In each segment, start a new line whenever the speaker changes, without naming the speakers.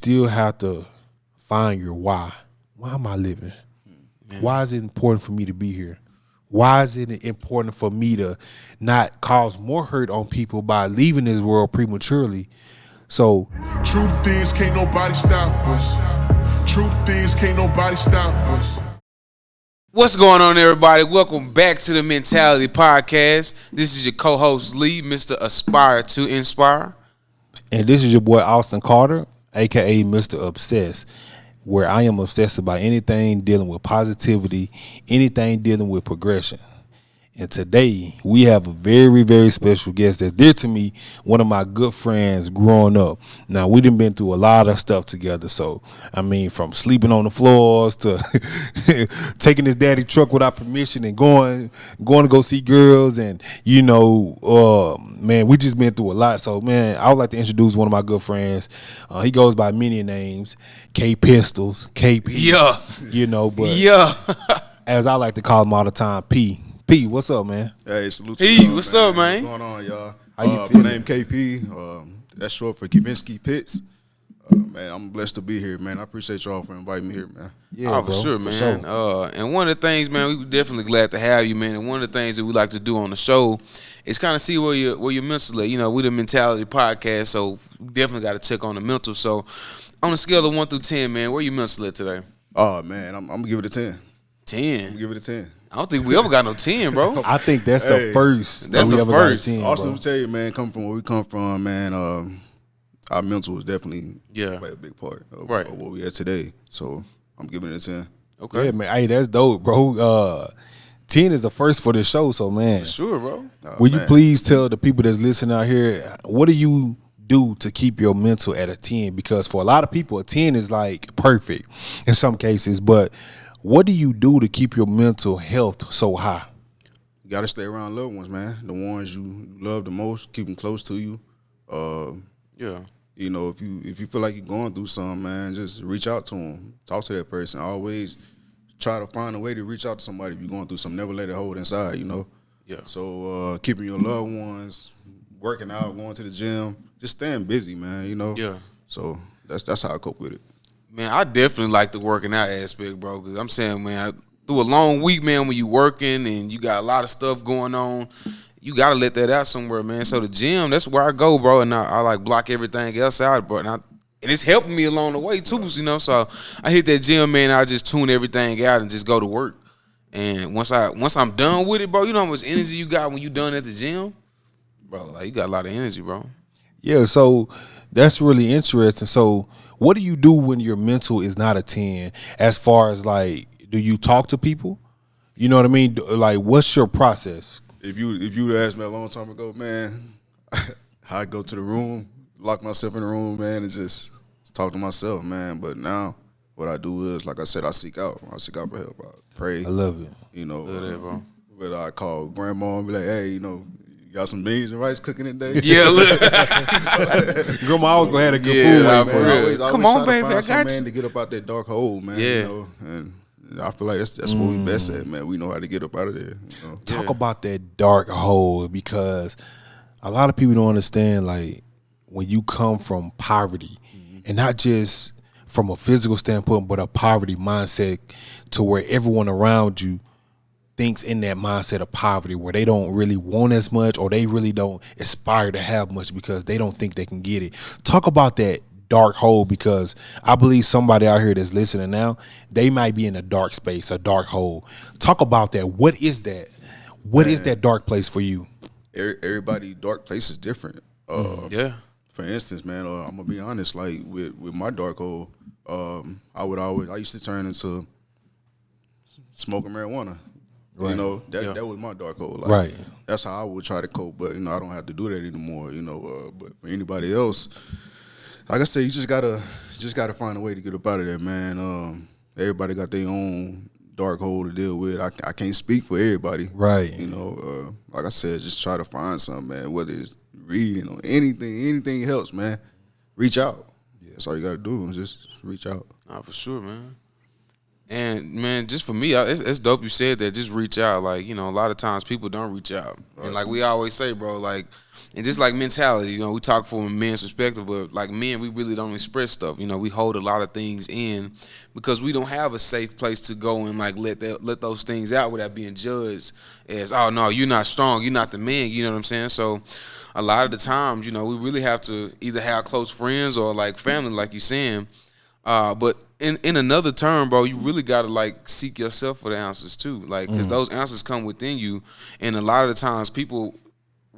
still have to find your why. Why am I living? Why is it important for me to be here? Why is it important for me to not cause more hurt on people by leaving this world prematurely? So,
truth is, can't nobody stop us. Truth is, can't nobody stop us.
What's going on, everybody? Welcome back to the Mentality Podcast. This is your co-host, Lee, Mr. Aspire to Inspire.
and this is your boy, Austin Carter, a.k.a. Mr. Obsessed, where I am obsessed about anything dealing with positivity, anything dealing with progression. And today we have a very, very special guest that's dear to me, one of my good friends growing up. Now, we done been through a lot of stuff together. So, I mean, from sleeping on the floors to taking his daddy truck without permission and going to go see girls. And, man, we just been through a lot. So, man, I would like to introduce one of my good friends. He goes by many names, K Pistols, KP.
Yeah.
But
yeah.
as I like to call him all the time, P. P, what's up, man?
Hey, salute to
Hey,
y'all,
what's
man.
up, man?
What's going on, y'all?
How you feeling?
My name KP. That's short for Kavinsky Pitts. Man, I'm blessed to be here, man. I appreciate y'all for inviting me here, man.
Yeah,
for sure, man. And one of the things, man, we definitely glad to have you, man. And one of the things that we like to do on the show is kind of see where your mental at. You know, we the Mentality Podcast, so we definitely got to check on the mental. So on a scale of 1 through 10, man, where you mental at today?
Oh, man, I'm going to give it a 10.
10.
I'm going to give it a 10.
I don't think we ever got no 10, bro.
I think that's the first.
That's
that we
the
ever got
first.
10,
Austin
bro.
will tell you, man, coming from where we come from, man, our mental is definitely play a big part of what we at today. So I'm giving it a 10.
Okay.
Yeah, man. Hey, that's dope, bro. 10 is the first for the show, so man.
For sure, bro.
Will you please tell the people that's listening out here, what do you do to keep your mental at a 10? Because for a lot of people, a 10 is like perfect in some cases, but what do you do to keep your mental health so high?
You got to stay around loved ones, man. The ones you love the most, keep them close to you.
Yeah.
You know, if you feel like you're going through something, man, just reach out to them. Talk to that person. Always try to find a way to reach out to somebody if you're going through something. Never let it hold inside, you know.
Yeah.
So keeping your loved ones, working out, going to the gym, just staying busy, man, you know.
Yeah.
So that's how I cope with it.
Man, I definitely like the working out aspect, bro, because I'm saying, man, through a long week, man, when you working and you got a lot of stuff going on, you got to let that out somewhere, man. So the gym, that's where I go, bro, and I like block everything else out, bro. And it's helping me along the way, too, you know. So I hit that gym, man, I just tune everything out and just go to work. And once I'm done with it, bro, you know how much energy you got when you done at the gym? Bro, like, you got a lot of energy, bro.
Yeah, so that's really interesting. So what do you do when your mental is not a 10 as far as, like, do you talk to people? You know what I mean? Like, what's your process?
If you asked me a long time ago, man, I go to the room, lock myself in the room, man, and just talk to myself, man. But now what I do is, like I said, I seek out for help. I pray.
I love it.
You know,
bro.
whether I call grandma and be like, hey, you know, you got some beans and rice cooking today?
Yeah, look.
Grandma always gonna have a good
Yeah,
food,
for
man.
real.
Always
Come
try
on,
to
baby,
find
I
some
got you.
man to get up out that dark hole, man.
Yeah.
You know, and I feel like that's what we best at, man. We know how to get up out of there. You know?
Talk about that dark hole, because a lot of people don't understand, like, when you come from poverty, and not just from a physical standpoint, but a poverty mindset, to where everyone around you thinks in that mindset of poverty, where they don't really want as much, or they really don't aspire to have much because they don't think they can get it. Talk about that dark hole, because I believe somebody out here that's listening now, they might be in a dark space, a dark hole. Talk about that. What is that? What is that dark place for you?
Everybody dark place is different.
Yeah.
For instance, man, I'm gonna be honest. Like with my dark hole, I used to turn into smoking marijuana.
Right.
You know, that was my dark hole. Like,
Right.
That's how I would try to cope. But you know, I don't have to do that anymore. You know, but for anybody else, like I said, you just gotta find a way to get up out of there, man. Everybody got their own dark hole to deal with. I can't speak for everybody.
Right.
You know, like I said, just try to find something, man. Whether it's reading or anything helps, man. Reach out. Yeah. That's all you gotta do. Is just reach out.
Nah, for sure, man. And man, just for me, it's dope you said that. Just reach out. Like, a lot of times people don't reach out, and like we always say, bro, like, and just like mentality, we talk from a man's perspective, but like men, we really don't express stuff. We hold a lot of things in because we don't have a safe place to go and like let those things out without being judged as, oh no, you're not strong, you're not the man. You know what I'm saying? So a lot of the times, we really have to either have close friends or like family, like you're saying. But in another term, bro, you really gotta like seek yourself for the answers too, like because those answers come within you, and a lot of the times people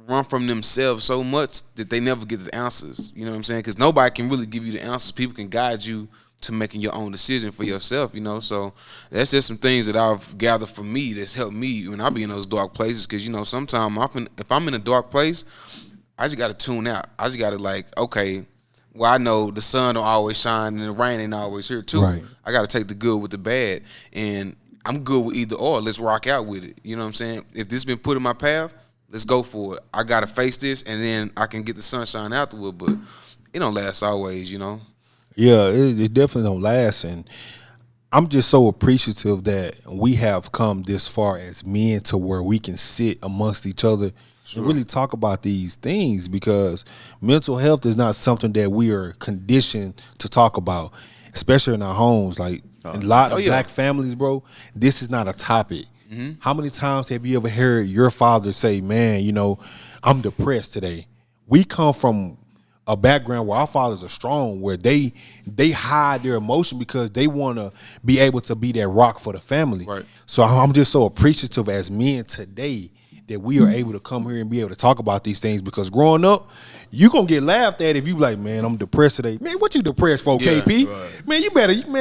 run from themselves so much that they never get the answers. You know what I'm saying? Because nobody can really give you the answers. People can guide you to making your own decision for yourself. So that's just some things that I've gathered for me that's helped me when I be in those dark places. Because sometimes if I'm in a dark place, I just gotta tune out. I just gotta like, okay, well, I know the sun don't always shine and the rain ain't always here too.
Right.
I got to take the good with the bad, and I'm good with either or. Let's rock out with it. You know what I'm saying? If this been put in my path, let's go for it. I got to face this, and then I can get the sunshine afterward, but it don't last always,
Yeah, it definitely don't last, and I'm just so appreciative that we have come this far as men to where we can sit amongst each other and really talk about these things, because mental health is not something that we are conditioned to talk about, especially in our homes. Like a lot of black families, bro, this is not a topic. How many times have you ever heard your father say, man, I'm depressed today? We come from a background where our fathers are strong, where they hide their emotion because they want to be able to be that rock for the family.
Right.
So I'm just so appreciative as men today that we are able to come here and be able to talk about these things, because growing up, you gonna get laughed at if you like, man, I'm depressed today. Man, what you depressed for, KP? Right. Man,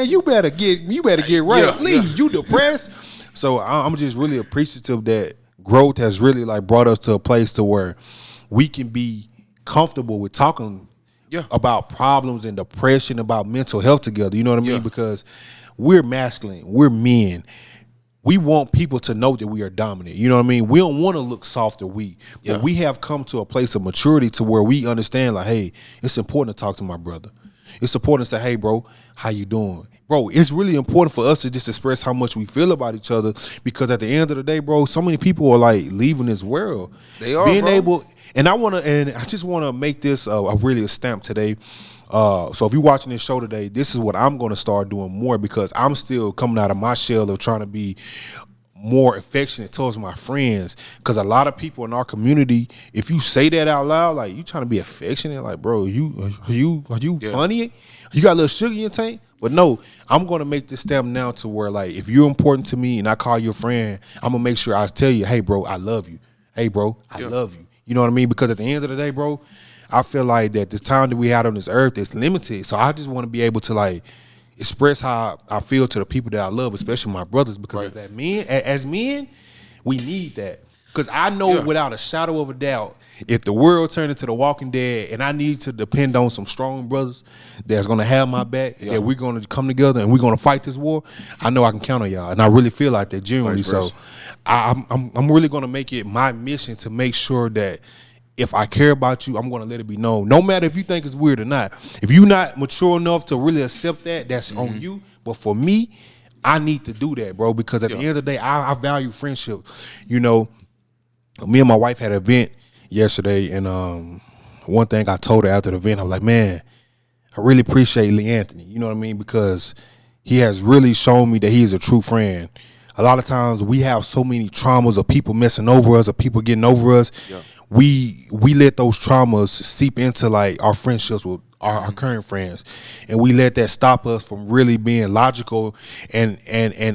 you better get right. Leave. You depressed. So I'm just really appreciative that growth has really like brought us to a place to where we can be comfortable with talking about problems and depression, about mental health together. You know what I mean? Because we're masculine, we're men. We want people to know that we are dominant. You know what I mean? We don't want to look soft or weak. But we have come to a place of maturity to where we understand, like, hey, it's important to talk to my brother. It's important to say, hey, bro, how you doing? Bro, it's really important for us to just express how much we feel about each other, because at the end of the day, bro, so many people are like leaving this world.
They are,
being
bro.
able, and I just want to make this really a stamp today. So if you're watching this show today, this is what I'm going to start doing more, because I'm still coming out of my shell of trying to be more affectionate towards my friends. Because a lot of people in our community, if you say that out loud, like, you trying to be affectionate, like, bro, are you funny? You got a little sugar in your tank? But no, I'm going to make this step now to where, like, if you're important to me and I call you a friend, I'm going to make sure I tell you, hey, bro, I love you. Hey, bro, I love you. You know what I mean? Because at the end of the day, bro, I feel like that the time that we had on this earth is limited. So I just want to be able to like express how I feel to the people that I love, especially my brothers, because as men, we need that. Because I know without a shadow of a doubt, if the world turned into The Walking Dead and I need to depend on some strong brothers that's going to have my back, that we're going to come together and we're going to fight this war, I know I can count on y'all. And I really feel like that genuinely. So I'm really going to make it my mission to make sure that if I care about you, I'm going to let it be known. No matter if you think it's weird or not. If you're not mature enough to really accept that, that's on you. But for me, I need to do that, bro, because at the end of the day, I value friendship. You know, me and my wife had an event yesterday, and one thing I told her after the event, I was like, man, I really appreciate Lee Anthony. You know what I mean? Because he has really shown me that he is a true friend. A lot of times we have so many traumas of people messing over us, or people getting over us. Yeah. We let those traumas seep into like our friendships with our current friends, and we let that stop us from really being logical and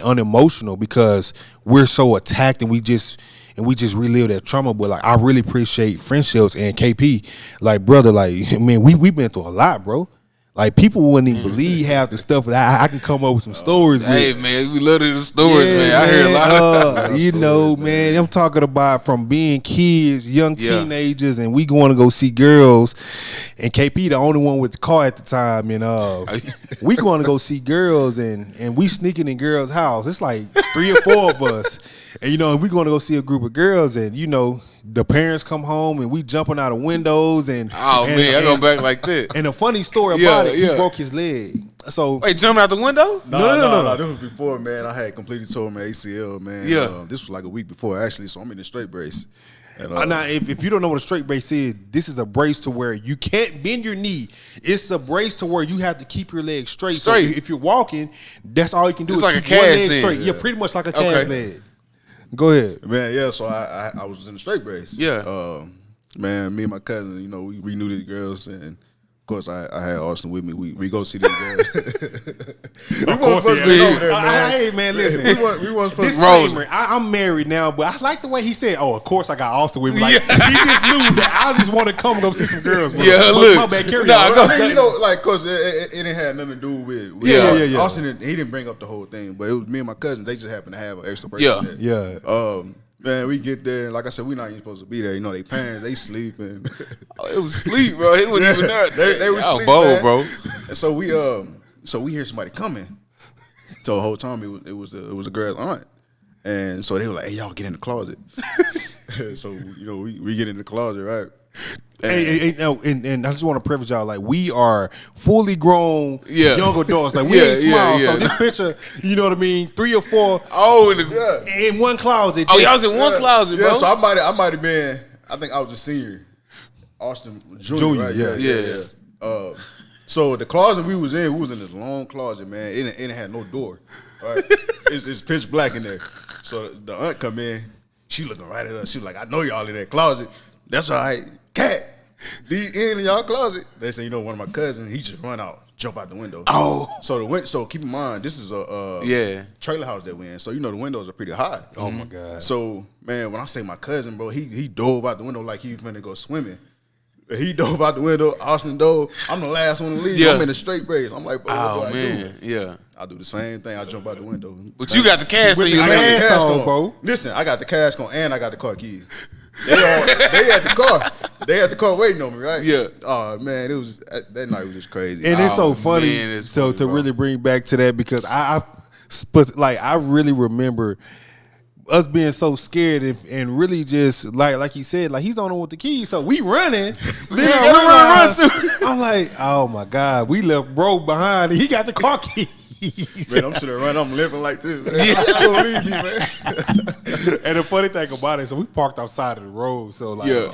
unemotional, because we're so attacked and we just relive that trauma. But like, I really appreciate friendships, and KP, like, brother, like, man, we've been through a lot, bro. Like, people wouldn't even believe half the stuff that I can come up with some stories.
Hey, man, we love the stories, man. I hear a lot of
you know, man, I'm talking about from being kids, young teenagers, and we going to go see girls, and KP the only one with the car at the time, and we going to go see girls, and we sneaking in girls' house. It's like 3 or 4 of us, and we going to go see a group of girls, and the parents come home and we jumping out of windows, and
I go back like that.
And a funny story about it, he broke his leg. So
Wait, jumping out the window?
No. This was before, man. I had completely torn my ACL, man.
Yeah.
This was like a week before, actually. So I'm in the straight brace. And,
now, if you don't know what a straight brace is, this is a brace to where you can't bend your knee. It's a brace to where you have to keep your legs straight. So if you're walking, that's all you can do.
It's
is
like
keep
a
one
cast
leg
then.
straight. Yeah, pretty much like a cast leg. Go ahead,
man. Yeah, so I was in the straight brace.
Yeah.
Man, me and my cousin, we renewed the girls, and of course I had Austin with me. We go see these girls.
Of course, hey man, listen.
We weren't supposed to
disclaimer. I'm married now, but I like the way he said, "Oh, of course I got Austin with me." Like he just knew that I just want to come and go see some girls. Bro.
Yeah,
but
look.
my bad, carry
Nah,
on.
go-
I mean, like, cause it didn't have nothing to do with
Yeah.
Austin. He didn't bring up the whole thing, but it was me and my cousin. They just happened to have an extra person.
Yeah.
Man, we get there, and like I said, we're not even supposed to be there. They parents, they sleeping.
It was sleep, bro. They wasn't even there.
They were
Y'all
sleep,
bold,
man.
bro.
And so we hear somebody coming. So the whole time it was a girl's aunt, and so they were like, "Hey, y'all get in the closet." So we get in the closet, right?
And I just want to preface y'all, like, we are fully grown young adults. Like, we ain't small. So this picture, you know what I mean? 3 or 4 in one closet.
Oh, y'all was in one closet, bro.
Yeah, so I might have been, I think I was a senior. Austin Junior, right? Yeah. So the closet we was in this long closet, man. It had no door, right? It's pitch black in there. So the aunt come in, she looking right at us. She was like, "I know y'all in that closet. That's all right. Cat, be in y'all closet." They say, one of my cousins, he just run out, jump out the window.
Oh.
So keep in mind, this is a trailer house that we're in. So the windows are pretty high.
Oh my God.
So man, when I say my cousin, bro, he dove out the window like he was gonna go swimming. He dove out the window. Austin dove. I'm the last one to leave.
Yeah.
I'm in the straight brace. I'm like, bro, what do I do?
Yeah.
I do the same thing. I jump out the window.
But you got the cash in your
I got the
hand.
cash
on,
on,
bro.
Listen, I got the cash on and I got the car keys. They had the car. They had the car waiting on me, right?
Yeah.
Oh man, that night was just crazy.
And it's so funny,
man, it's funny,
to
bro.
really bring back to that, because I really remember us being so scared and really just like he said, like, he's the one with the keys, so we running. Then I realized, I'm like, oh my God, we left bro behind and he got the car keys.
Man, I'm sitting there running, I'm living like this. Man. I don't leave you, man.
And the funny thing about it, so we parked outside of the road, so like,
man.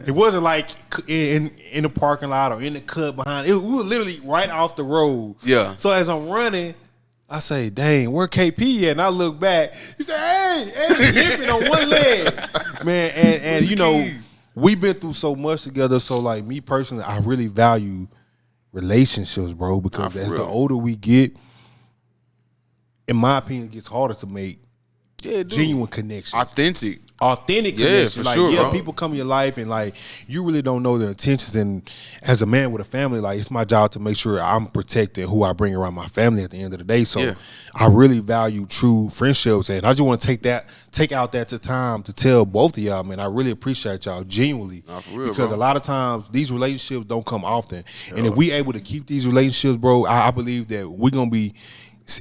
it wasn't like in the parking lot or in the cut behind. We were literally right off the road.
Yeah.
So as I'm running, I say, "Dang, where KP at?" And I look back. He said, "Hey, limping on one leg, man." And we've been through so much together. So like, me personally, I really value relationships, bro, because as the older we get, in my opinion, it gets harder to make genuine connections. Authentic connections.
For
like,
sure, bro.
people come in your life and like, you really don't know their intentions. And as a man with a family, like, it's my job to make sure I'm protecting who I bring around my family at the end of the day. So I really value true friendships, and I just want to take out that time to tell both of y'all, man, I really appreciate y'all genuinely.
For real,
because
bro.
a lot of times these relationships don't come often. And if we able to keep these relationships, bro, I believe that we're gonna be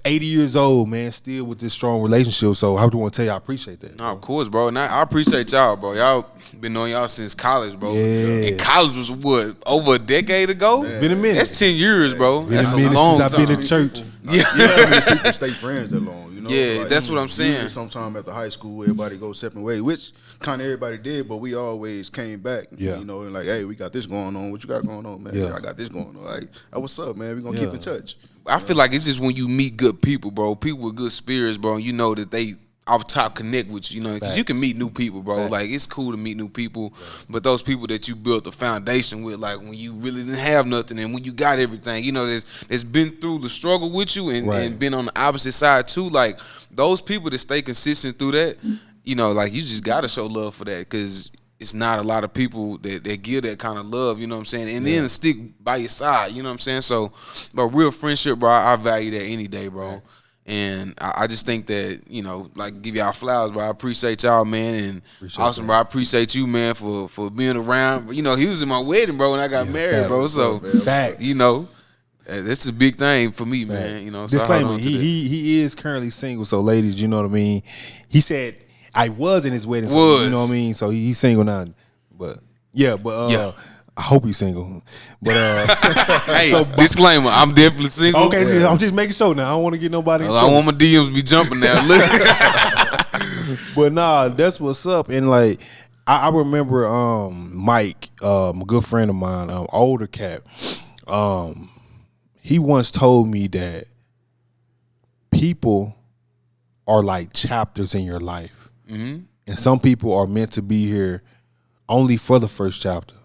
80 years old, man, still with this strong relationship. So I just want to tell you, I appreciate that.
No, of course, bro. And I appreciate y'all, bro. Y'all been knowing y'all since college, bro.
Yeah.
And college was what, over a decade ago?
Been a minute.
That's 10 years, bro. That's a
minute
long
since I've
time.
been in church.
How many people stay friends that long?
Yeah, that's what I'm saying.
Usually sometime after high school, everybody goes separate ways, which kind of everybody did, but we always came back.
Yeah.
And like, hey, we got this going on. What you got going on, man?
Yeah.
I got this going on. Like, hey, what's up, man? We gonna keep in touch.
I feel like it's just when you meet good people, bro. People with good spirits, bro. And you know that they off top connect with you, because you can meet new people, bro.
Facts.
Like, it's cool to meet new people, but those people that you built the foundation with, like when you really didn't have nothing and when you got everything, that's been through the struggle with you and been on the opposite side too. Like, those people that stay consistent through that, like, you just gotta show love for that, because it's not a lot of people that give that kind of love, you know what I'm saying? And then stick by your side, you know what I'm saying? So, but real friendship, bro, I value that any day, bro. Right. And I just think that, like, give y'all flowers, bro. I appreciate y'all, man. And awesome, bro. I appreciate you, man, for being around. He was in my wedding, bro, when I got married, bro. So, that's a big thing for me, man. So
disclaimer, he is currently single. So, ladies, you know what I mean? He said, I was in his wedding, so, you know what I mean? So he's single now. But I hope he's single, but
Hey, disclaimer: I'm definitely single.
okay, so I'm just making sure now. I don't want to get nobody.
I don't want my DMs be jumping now. Look,
But nah, that's what's up. And like, I remember Mike, a good friend of mine, older cat. He once told me that people are like chapters in your life, and some people are meant to be here only for the first chapter.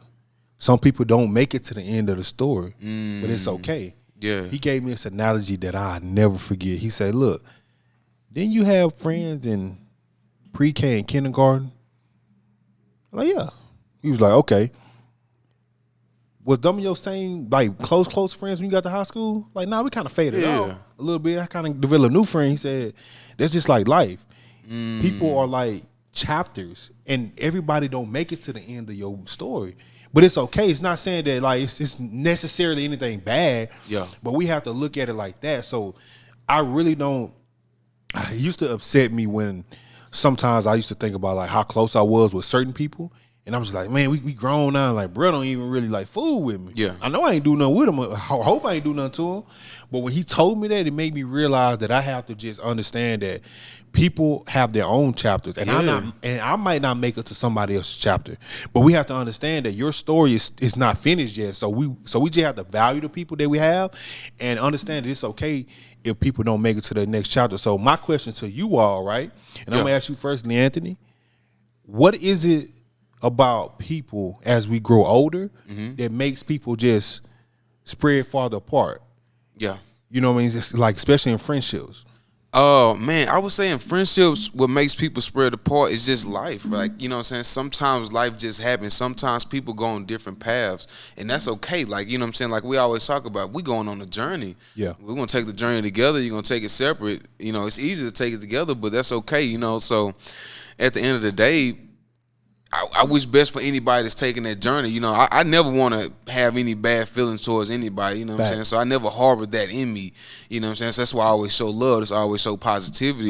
Some people don't make it to the end of the story, but it's okay.
Yeah.
He gave me this analogy that I never forget. He said, look, didn't you have friends in pre-K and kindergarten? I'm like, yeah. He was like, okay. Was them your same, like, close friends when you got to high school? Like, nah, we kind of faded out a little bit. I kind of developed new friends. He said, that's just like life. People are like chapters, and everybody don't make it to the end of your story. But it's okay. It's not saying that like it's necessarily anything bad.
Yeah.
But we have to look at it like that. So I really don't. It used to upset me when sometimes I used to think about like how close I was with certain people, and I'm just like, man, we grown now. Like, bro, don't even really like fool with me.
Yeah.
I know I ain't do nothing with him. I hope I ain't do nothing to him. But when he told me that, it made me realize that I have to just understand that people have their own chapters, and I might not make it to somebody else's chapter, but we have to understand that your story is not finished yet. So we just have to value the people that we have, and understand that it's okay if people don't make it to the next chapter. So my question to you all, right, and I'm gonna ask you first, Anthony, what is it about people as we grow older that makes people just spread farther apart?
yeah.
You know what I mean? Just like especially in friendships.
Oh man, I would say in friendships, what makes people spread apart is just life. Like, you know what I'm saying? Sometimes life just happens. Sometimes people go on different paths, and that's okay. Like, you know what I'm saying? Like we always talk about, we going on a journey.
Yeah.
We're gonna take the journey together, you're gonna take it separate. You know, it's easy to take it together, but that's okay, you know. So at the end of the day, I wish best for anybody that's taking that journey. You know, I never want to have any bad feelings towards anybody, you know what I'm saying? So I never harbored that in me, you know what I'm saying? So that's why I always show love. That's why I always show positivity.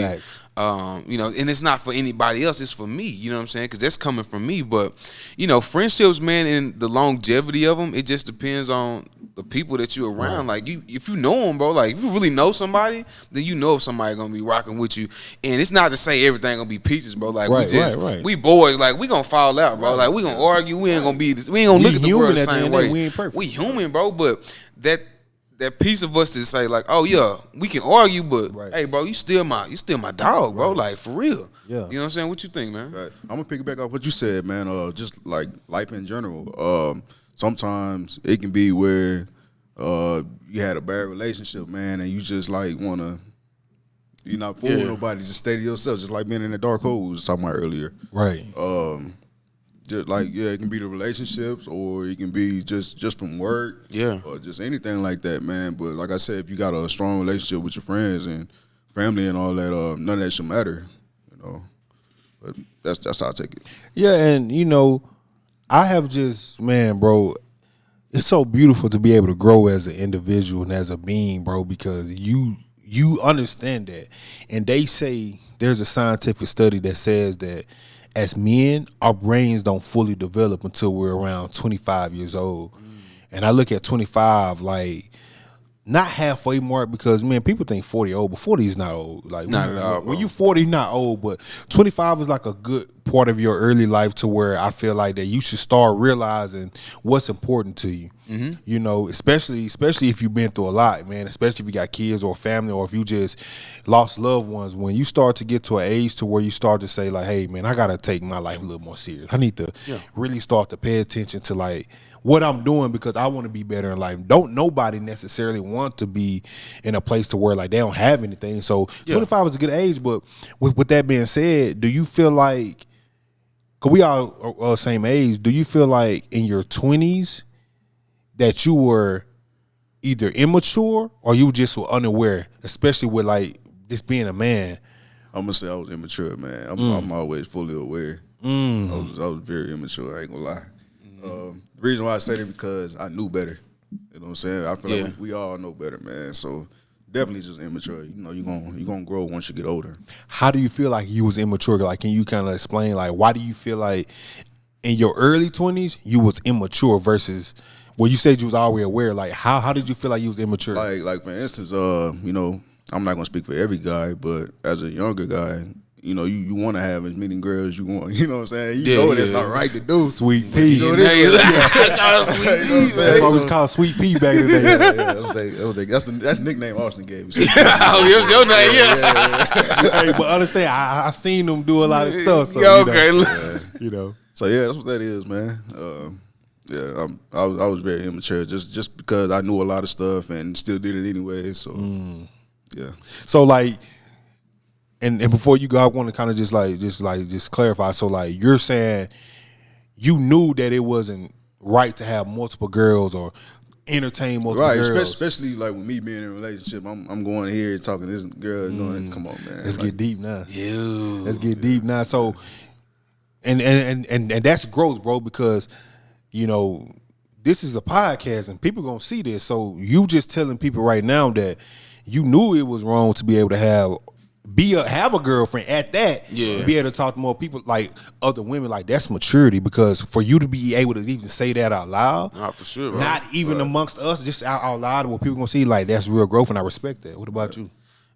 You know, and it's not for anybody else. It's for me, you know what I'm saying? Because that's coming from me. But, you know, friendships, man, and the longevity of them, it just depends on the people that you're around. Like, if you know them, bro, like, if you really know somebody, then you know if somebody going to be rocking with you. And it's not to say everything going to be peaches, bro. Like, we boys, like, we going to fall out, bro. Like, we going to argue. We ain't going to be this. We ain't going to look at the world the same way.
We ain't perfect.
We human, bro. But that piece of us to say like, oh yeah, we can argue, but hey, bro, you still my dog, bro. Like for real.
Yeah.
You know what I'm saying? What you think, man?
Right. I'm gonna piggyback off what you said, man. Just like life in general. Sometimes it can be where you had a bad relationship, man, and you just like wanna, you're not fooling nobody, just stay to yourself, just like being in the dark hole we was talking about earlier.
Right.
Just like, it can be the relationships, or it can be just from work, or just anything like that, man. But like I said, if you got a strong relationship with your friends and family and all that, none of that should matter, you know. But that's how I take it.
Yeah, and you know, I have just, man, bro, it's so beautiful to be able to grow as an individual and as a being, bro, because you understand that. And they say there's a scientific study that says that as men, our brains don't fully develop until we're around 25 years old. And I look at 25 like not halfway mark, because man, people think 40 old, but 40 is not old. Like
not at all.
When you 40, not old, but 25 is like a good part of your early life to where I feel like that you should start realizing what's important to you. You know, especially if you've been through a lot, man, especially if you got kids or family, or if you just lost loved ones. When you start to get to an age to where you start to say like, hey man, I gotta take my life a little more serious. I need to really start to pay attention to like what I'm doing, because I want to be better in life. Don't nobody necessarily want to be in a place to where like they don't have anything. So 25 is a good age. But with that being said, do you feel like, because we all are same age, do you feel like in your 20s that you were either immature or you just were unaware, especially with like just being a man?
I'm gonna say I was immature, man. I'm always fully aware. I was very immature. I ain't gonna lie. The reason why I say that because I knew better. You know what I'm saying? I feel like we all know better, man. So definitely just immature. You know, you're gonna grow once you get older.
How do you feel like you was immature? Like, can you kind of explain like why do you feel like in your early 20s you was immature versus well, you said you was already aware. Like, how did you feel like you was immature?
Like for instance, you know, I'm not gonna speak for every guy, but as a younger guy, you know, you want to have as many girls you want. You know what I'm saying? You know that's not right to do.
Sweet pea.
You know what it is?
That's why we was called Sweet Pea back in the day.
That's the nickname Austin gave me.
Oh, it was your name, yeah.
Hey, but understand, I seen them do a lot of stuff. So,
Yeah, okay.
You know.
So yeah, that's what that is, man. Yeah, I was very immature just because I knew a lot of stuff and still did it anyway. So yeah.
So like, and before you go, I want to kind of just clarify. So like, you're saying you knew that it wasn't right to have multiple girls or entertain multiple girls,
especially like with me being in a relationship. I'm going here talking to this girl. Going, come on, man.
Let's get deep now.
Ew.
Let's get deep now. So, and that's growth, bro, because you know this is a podcast and people gonna see this. So you just telling people right now that you knew it was wrong to be able to have a girlfriend at that, to be able to talk to more people like other women, like that's maturity. Because for you to be able to even say that out loud,
for sure, bro.
not even amongst us, just out loud, what people gonna see, like that's real growth, and I respect that. What about you?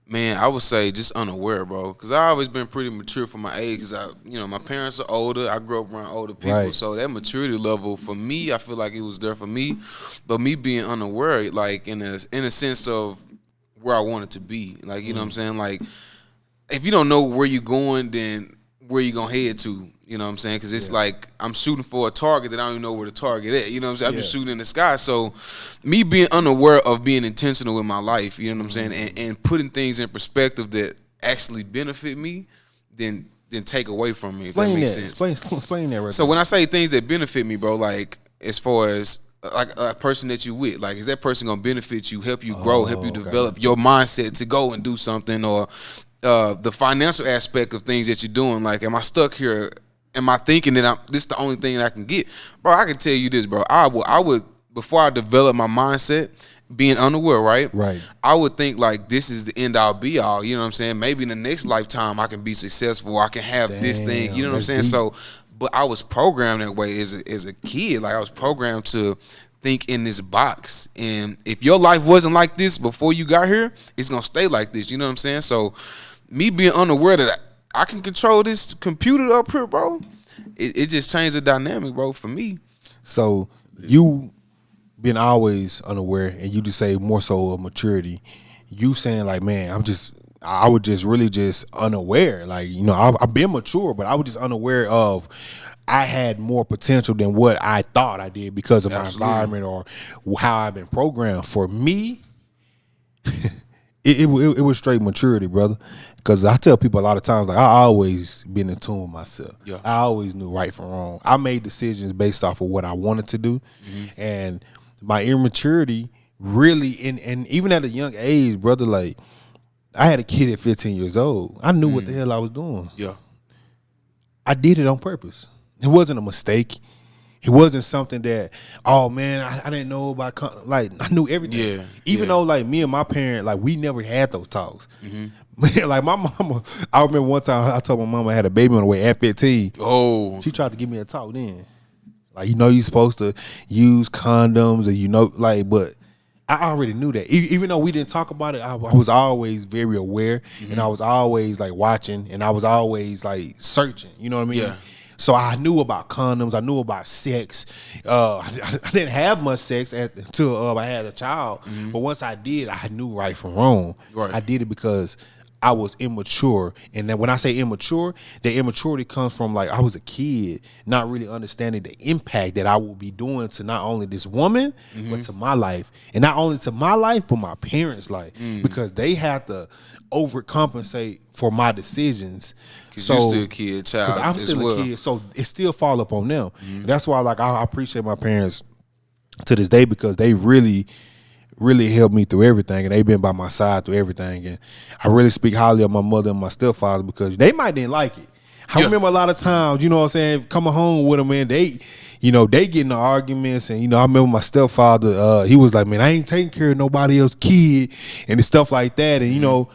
Man, I would say just unaware, bro. Because I always been pretty mature for my age. Because my parents are older. I grew up around older people,
Right.
So that maturity level for me, I feel like it was there for me. But me being unaware, like in a sense of where I wanted to be, like you know what I'm saying, like if you don't know where you're going, then where you gonna head to? You know what I'm saying? Because it's like I'm shooting for a target that I don't even know where the target is. You know what I'm saying? I'm just shooting in the sky. So me being unaware of being intentional with my life, you know what I'm saying, and putting things in perspective that actually benefit me, then take away from me. If that makes sense.
Explain that right
So when I say things that benefit me, bro, like as far as like a person that you with, like is that person gonna benefit you, help you grow, help you develop your mindset to go and do something, or the financial aspect of things that you're doing? Like, am I stuck here? Am I thinking that this is the only thing that I can get? Bro, I can tell you this, bro. I would before I develop my mindset, being unaware, right?
Right.
I would think like this is the end all be all. You know what I'm saying? Maybe in the next lifetime I can be successful. I can have this thing. You know what I'm saying?
Deep.
So, but I was programmed that way as a kid. Like I was programmed to think in this box. And if your life wasn't like this before you got here, it's gonna stay like this. You know what I'm saying? So, me being unaware that I can control this computer up here, bro, it just changed the dynamic, bro, for me.
So you been always unaware, and you just say more so of maturity. You saying like, man, I was just really just unaware. Like, you know, I've been mature, but I was just unaware of I had more potential than what I thought I did because of my environment or how I've been programmed. For me, it was straight maturity, brother. Because I tell people a lot of times, like, I always been in tune with myself. Yeah. I always knew right from wrong. I made decisions based off of what I wanted to do. And my immaturity really, and even at a young age, brother, like, I had a kid at 15 years old. I knew what the hell I was doing. Yeah. I did it on purpose. It wasn't a mistake. It wasn't something that, oh man, I didn't know about. Like, I knew everything. Yeah. Even though, like, me and my parent, like, we never had those talks. Like, my mama, I remember one time I told my mama I had a baby on the way at 15. Oh. She tried to give me a talk then. Like, you know, you're supposed to use condoms, and you know, like, but I already knew that. Even though we didn't talk about it, I was always very aware, and I was always like watching, and I was always like searching. You know what I mean? Yeah. So I knew about condoms. I knew about sex. I didn't have much sex until I had a child. But once I did, I knew right from wrong. Right. I did it because I was immature. And then when I say immature, the immaturity comes from, like, I was a kid, not really understanding the impact that I will be doing to not only this woman, but to my life. And not only to my life, but my parents' life. Because they had to overcompensate for my decisions.
Because you're still a kid, child.
Because I'm still a kid, so it still fall up on them. That's why, like, I appreciate my parents to this day, because they really helped me through everything, and they've been by my side through everything. And I really speak highly of my mother and my stepfather, because they might didn't like it. I remember a lot of times, you know what I'm saying, coming home with them, and they get in the arguments. And, you know, I remember my stepfather, he was like, man, I ain't taking care of nobody else's kid and stuff like that. And, you know,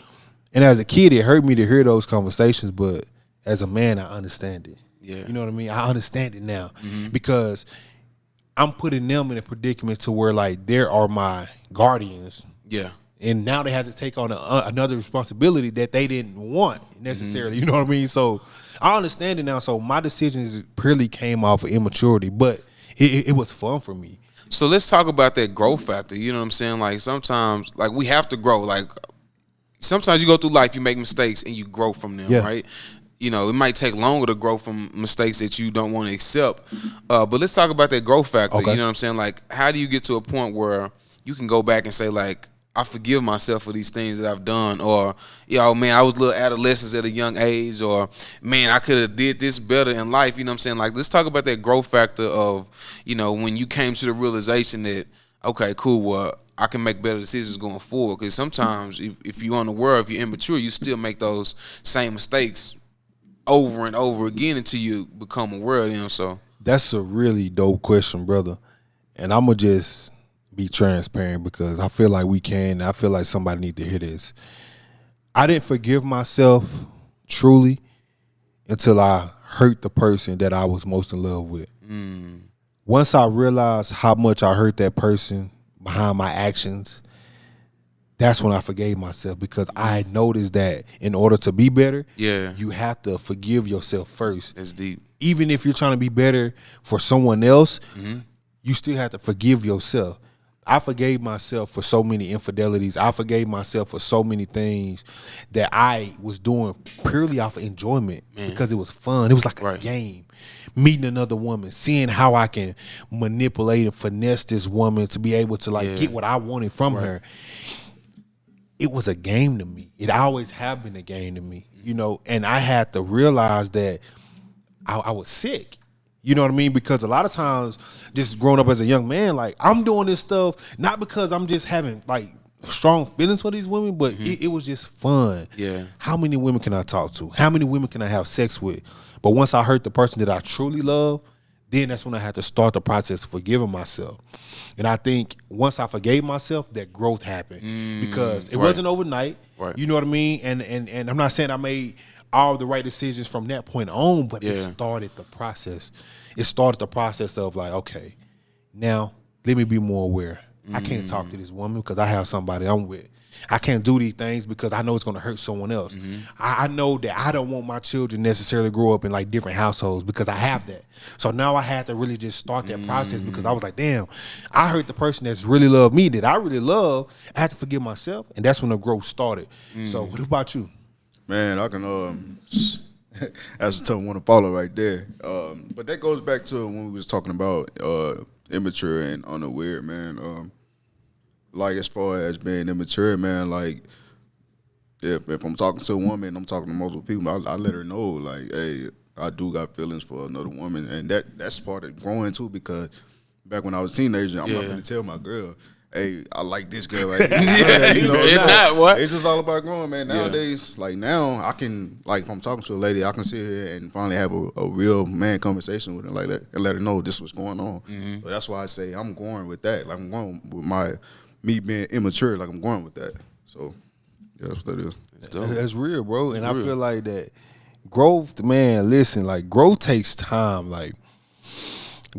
and as a kid, it hurt me to hear those conversations, but as a man, I understand it.
Yeah.
You know what I mean? I understand it now because I'm putting them in a predicament to where like there are my guardians.
Yeah.
And now they have to take on another responsibility that they didn't want necessarily. You know what I mean? So I understand it now. So my decisions purely came off of immaturity, but it was fun for me.
So let's talk about that growth factor. You know what I'm saying? Like sometimes, like we have to grow. Like sometimes you go through life, you make mistakes, and you grow from them, right? You know, it might take longer to grow from mistakes that you don't want to accept. But let's talk about that growth factor.
Okay.
You know what I'm saying? Like, how do you get to a point where you can go back and say, like, I forgive myself for these things that I've done, or, man, I was a little adolescent at a young age, or, man, I could have did this better in life. You know what I'm saying? Like, let's talk about that growth factor of, when you came to the realization that, okay, cool, well, I can make better decisions going forward. Because sometimes if you're unaware, if you're immature, you still make those same mistakes over and over again until you become aware of them. So
that's a really dope question, brother. And I'm going to just be transparent because I feel like we can. I feel like somebody need to hear this. I didn't forgive myself truly until I hurt the person that I was most in love with. Once I realized how much I hurt that person behind my actions, that's when I forgave myself because I noticed that in order to be better, you have to forgive yourself first.
That's deep.
Even if you're trying to be better for someone else, you still have to forgive yourself. I forgave myself for so many infidelities. I forgave myself for so many things that I was doing purely off of enjoyment because it was fun. It was like a game. Meeting another woman, seeing how I can manipulate and finesse this woman to be able to get what I wanted from her. It was a game to me. It always have been a game to me, and I had to realize that I was sick. You know what I mean? Because a lot of times, just growing up as a young man, like I'm doing this stuff not because I'm just having like strong feelings for these women, but it was just fun.
Yeah.
How many women can I talk to? How many women can I have sex with? But once I hurt the person that I truly love, then that's when I had to start the process of forgiving myself. And I think once I forgave myself, that growth happened because it wasn't overnight.
Right.
You know what I mean? And I'm not saying I made all the right decisions from that point on, but it started the process. It started the process of like, okay, now let me be more aware. I can't talk to this woman because I have somebody I'm with. I can't do these things because I know it's going to hurt someone else. I know that I don't want my children necessarily to grow up in like different households because I have that. So now I had to really just start that process because I was like, damn, I hurt the person that's really loved me that I really love. I had to forgive myself, and that's when the growth started. So what about you?
Man, I can that's a tough one to follow right there. But that goes back to when we was talking about immature and unaware, man. Like as far as being immature, man, like if I'm talking to a woman, I'm talking to multiple people, I let her know, like, hey, I do got feelings for another woman, and that's part of growing too. Because back when I was a teenager, I'm not gonna tell my girl, hey, I like this girl right here.
It's not what?
It's just all about growing, man. Nowadays, like now, I can, like, if I'm talking to a lady, I can sit here and finally have a real man conversation with her like that and let her know this was going on. So that's why I say I'm going with that. Like I'm going with me being immature. Like I'm going with that. So yeah, that's what that is.
That's real, bro. And I feel like that growth, man, listen, like growth takes time. Like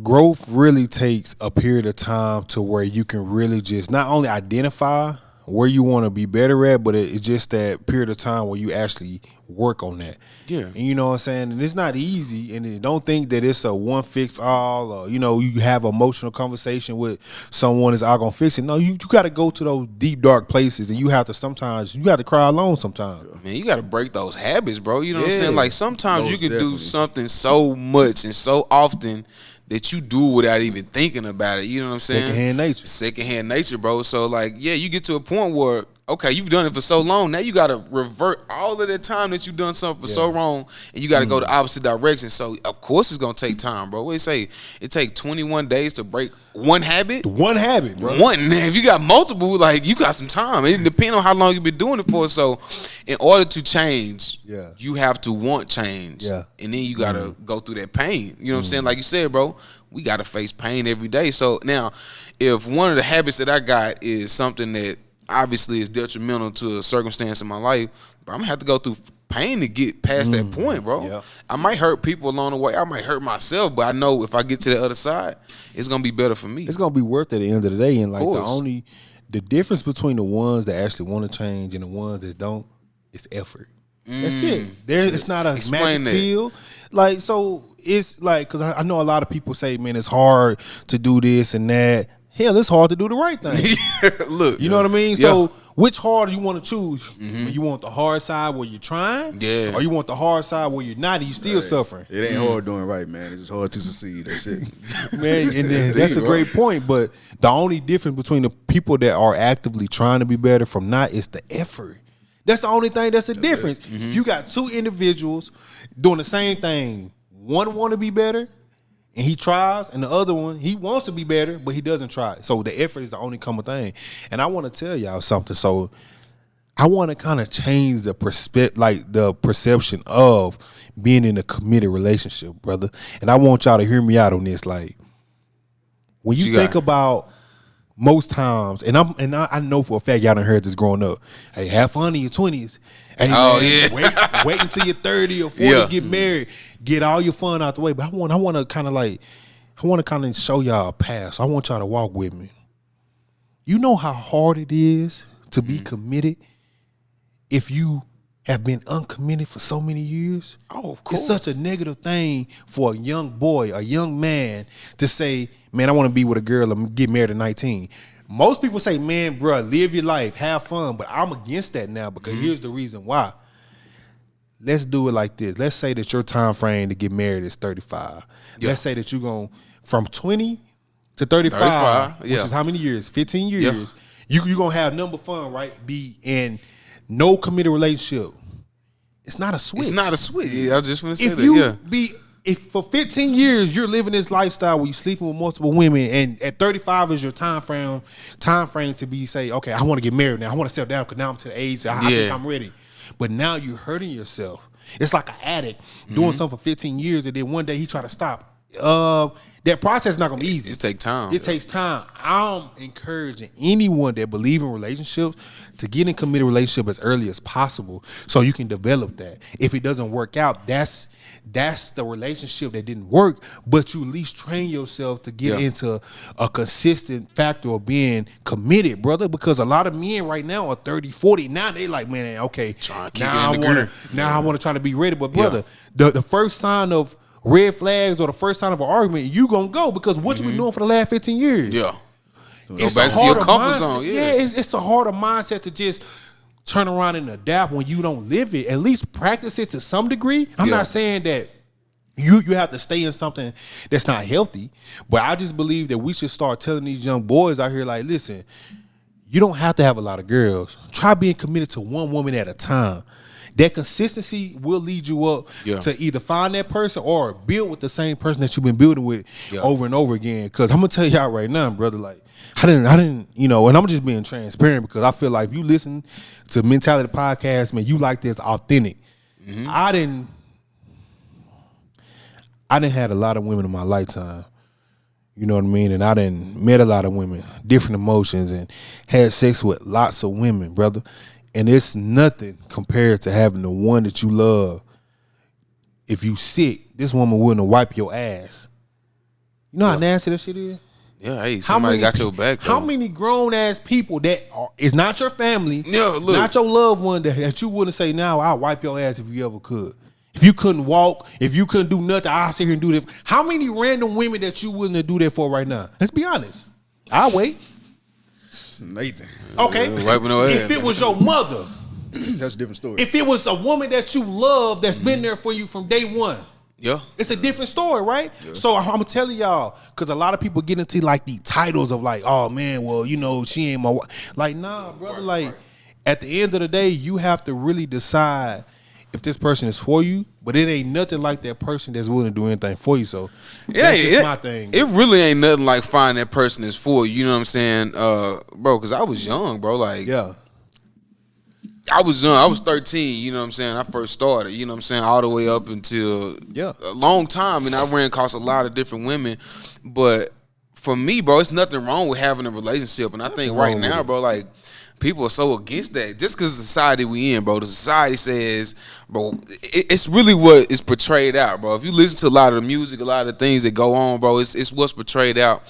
growth really takes a period of time to where you can really just not only identify where you want to be better at, but it's just that period of time where you actually work on that.
Yeah.
And you know what I'm saying? And it's not easy. And don't think that it's a one fix all or, you have an emotional conversation with someone is all going to fix it. No, you got to go to those deep, dark places and you have to cry alone sometimes.
Man, you got to break those habits, bro. You know what I'm saying? Like sometimes
Most
you can
definitely.
do something so much and so often that you do without even thinking about it. You know what I'm saying? Secondhand nature, bro. So like, yeah, you get to a point where, okay, you've done it for so long. Now you got to revert all of that time that you've done something for so wrong, and you got to go the opposite direction. So of course it's gonna take time, bro. What do you say? It take 21 days to break one habit.
One habit, bro.
One. Now, if you got multiple, like you got some time. It depends on how long you've been doing it for. So, in order to change, you have to want change.
Yeah.
And then you gotta go through that pain. You know what I'm saying? Like you said, bro, we gotta face pain every day. So now, if one of the habits that I got is something that obviously is detrimental to a circumstance in my life, but I'm gonna have to go through pain to get past that point, bro.
Yeah.
I might hurt people along the way. I might hurt myself, but I know if I get to the other side, it's gonna be better for me.
It's gonna be worth it at the end of the day. And like
course.
the difference between the ones that actually want to change and the ones that don't is effort. That's it. It's not a
Explain
magic
that.
pill. Like, so it's like, because I know a lot of people say, man, it's hard to do this and that. Hell, it's hard to do the right thing.
Look,
You know what I mean?
Yeah.
So which hard do you want to choose? You want the hard side where you're trying?
Yeah.
Or you want the hard side where you're not and you still suffering?
It ain't hard doing right, man. It's just hard to succeed. That's it.
Man, and then that's a great point. But the only difference between the people that are actively trying to be better from not is the effort. That's the only thing that's a difference. You got two individuals doing the same thing. One want to be better, and he tries, and the other one, he wants to be better, but he doesn't try. So the effort is the only common thing. And I want to tell y'all something. So I want to kind of change the the perception of being in a committed relationship, brother. And I want y'all to hear me out on this. Like, when you think about most times, and I know for a fact y'all done heard this growing up. Hey, have fun in your 20s. Hey, man, wait until you're 30 or 40 to get married. Get all your fun out the way. But I want to kind of show y'all a path. So I want y'all to walk with me. You know how hard it is to be committed if you have been uncommitted for so many years?
Oh, of course.
It's such a negative thing for a young boy, a young man, to say, man, I want to be with a girl and get married at 19. Most people say, man, bro, live your life, have fun. But I'm against that now because here's the reason why. Let's do it like this. Let's say that your time frame to get married is 35.
Yeah.
Let's say that you're going from 20 to 35, which
yeah.
is how many years? 15 years. You're going to have number fun, right? Be in no committed relationship. It's not a switch.
It's not a switch. Yeah, I just want to say that.
If for 15 years you're living this lifestyle where you're sleeping with multiple women, and at 35 is your time frame to be say, okay, I want to get married now. I want to settle down because now I'm to the age I think I'm ready. But now you're hurting yourself. It's like an addict doing something for 15 years and then one day he try to stop. That process is not gonna be easy.
It takes time.
It takes time. I'm encouraging anyone that believe in relationships to get in committed relationship as early as possible so you can develop that. If it doesn't work out, that's the relationship that didn't work, but you at least train yourself to get into a consistent factor of being committed, brother, because a lot of men right now are 30, 40. Now they like, man, okay, now I want to try to be ready. But brother, the first sign of red flags or the first sign of an argument, you gonna go because what you been doing for the last 15 years.
Yeah.
It's
go back to your comfort zone. Yeah,
it's a harder mindset to just turn around and adapt when you don't live it. At least practice it to some degree. I'm not saying that you have to stay in something that's not healthy, but I just believe that we should start telling these young boys out here, like, listen, you don't have to have a lot of girls. Try being committed to one woman at a time. That consistency will lead you up to either find that person or build with the same person that you've been building with over and over again. Because I'm gonna tell y'all right now, brother, like I didn't, and I'm just being transparent because I feel like if you listen to Mentality Podcast, man, you like this authentic. I didn't had a lot of women in my lifetime. You know what I mean? And I didn't met a lot of women, different emotions, and had sex with lots of women, brother. And it's nothing compared to having the one that you love. If you sick, this woman wouldn't wipe your ass. You know how nasty that shit is?
Yeah, hey, somebody got your back, though.
How many grown-ass people that is not your family, not your loved one, that you wouldn't say, now I'll wipe your ass if you ever could. If you couldn't walk, if you couldn't do nothing, I'll sit here and do this. How many random women that you wouldn't do that for right now? Let's be honest. I'll wait.
Nathan.
Okay. If it was your mother.
That's a different story.
If it was a woman that you love that's been there for you from day one.
Yeah.
It's a different story, right? Yeah. So I'm telling y'all, because a lot of people get into like the titles of like, oh man, well, she ain't my wife. Like, nah, brother, like at the end of the day, you have to really decide if this person is for you, but it ain't nothing like that person that's willing to do anything for you. So that's just my thing.
It really ain't nothing like finding that person is for you. You know what I'm saying, bro? Because I was young, bro. Like, I was young. I was 13. You know what I'm saying? I first started. You know what I'm saying? All the way up until a long time, and I ran across a lot of different women. But for me, bro, it's nothing wrong with having a relationship, and I think right now, bro, like. people are so against that just because the society we in, bro. The society says, bro, it's really what is portrayed out, bro. If you listen to a lot of the music, a lot of the things that go on, bro, it's what's portrayed out.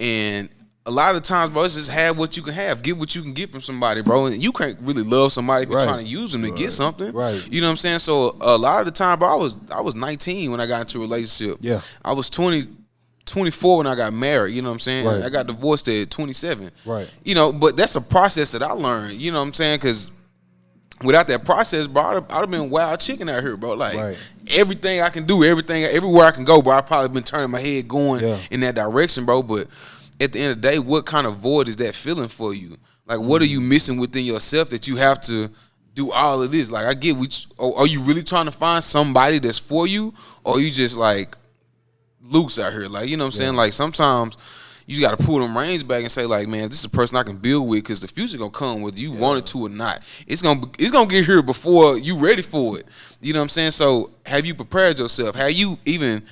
And a lot of times, bro, it's just have what you can have, get what you can get from somebody, bro. And you can't really love somebody if you're trying to use them to get something,
right?
You know what I'm saying? So a lot of the time, bro, I was 19 when I got into a relationship.
Yeah,
I was 24 when I got married, you know what I'm saying?
Right.
I got divorced at 27.
Right.
You know, but that's a process that I learned, you know what I'm saying? Because without that process, bro, I'd have been wild chicken out here, bro. Like, everything I can do, everywhere I can go, bro, I've probably been turning my head going in that direction, bro. But at the end of the day, what kind of void is that feeling for you? Like, what are you missing within yourself that you have to do all of this? Like, I get, are you really trying to find somebody that's for you? Or are you just, like, loose out here? Like, you know what I'm saying? Like, sometimes you just got to pull them reins back and say, like, man, this is a person I can build with, because the future going to come whether you want it to or not. It's gonna get here before you ready for it. You know what I'm saying? So have you prepared yourself? Have you even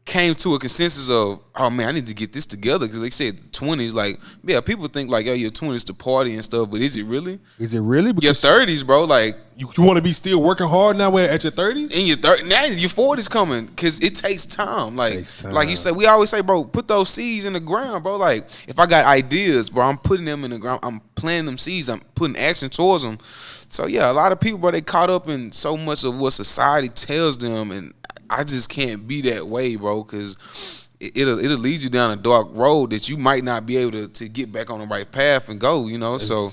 came to a consensus of, oh man, I need to get this together? Because they said the 20s, like, yeah, people think like, yo, your 20s to party and stuff, but is it really?
Is it really?
Because your 30s, bro, like,
you want to be still working hard now at your 30s?
In your 30s, now your 40s coming, because it takes time. Like, like you say, we always say, bro, put those seeds in the ground, bro. Like, if I got ideas, bro, I'm putting them in the ground. I'm planting them seeds. I'm putting action towards them. So yeah, a lot of people, bro, they caught up in so much of what society tells them, and I just can't be that way, bro, because it'll lead you down a dark road that you might not be able to get back on the right path and go, you know. So,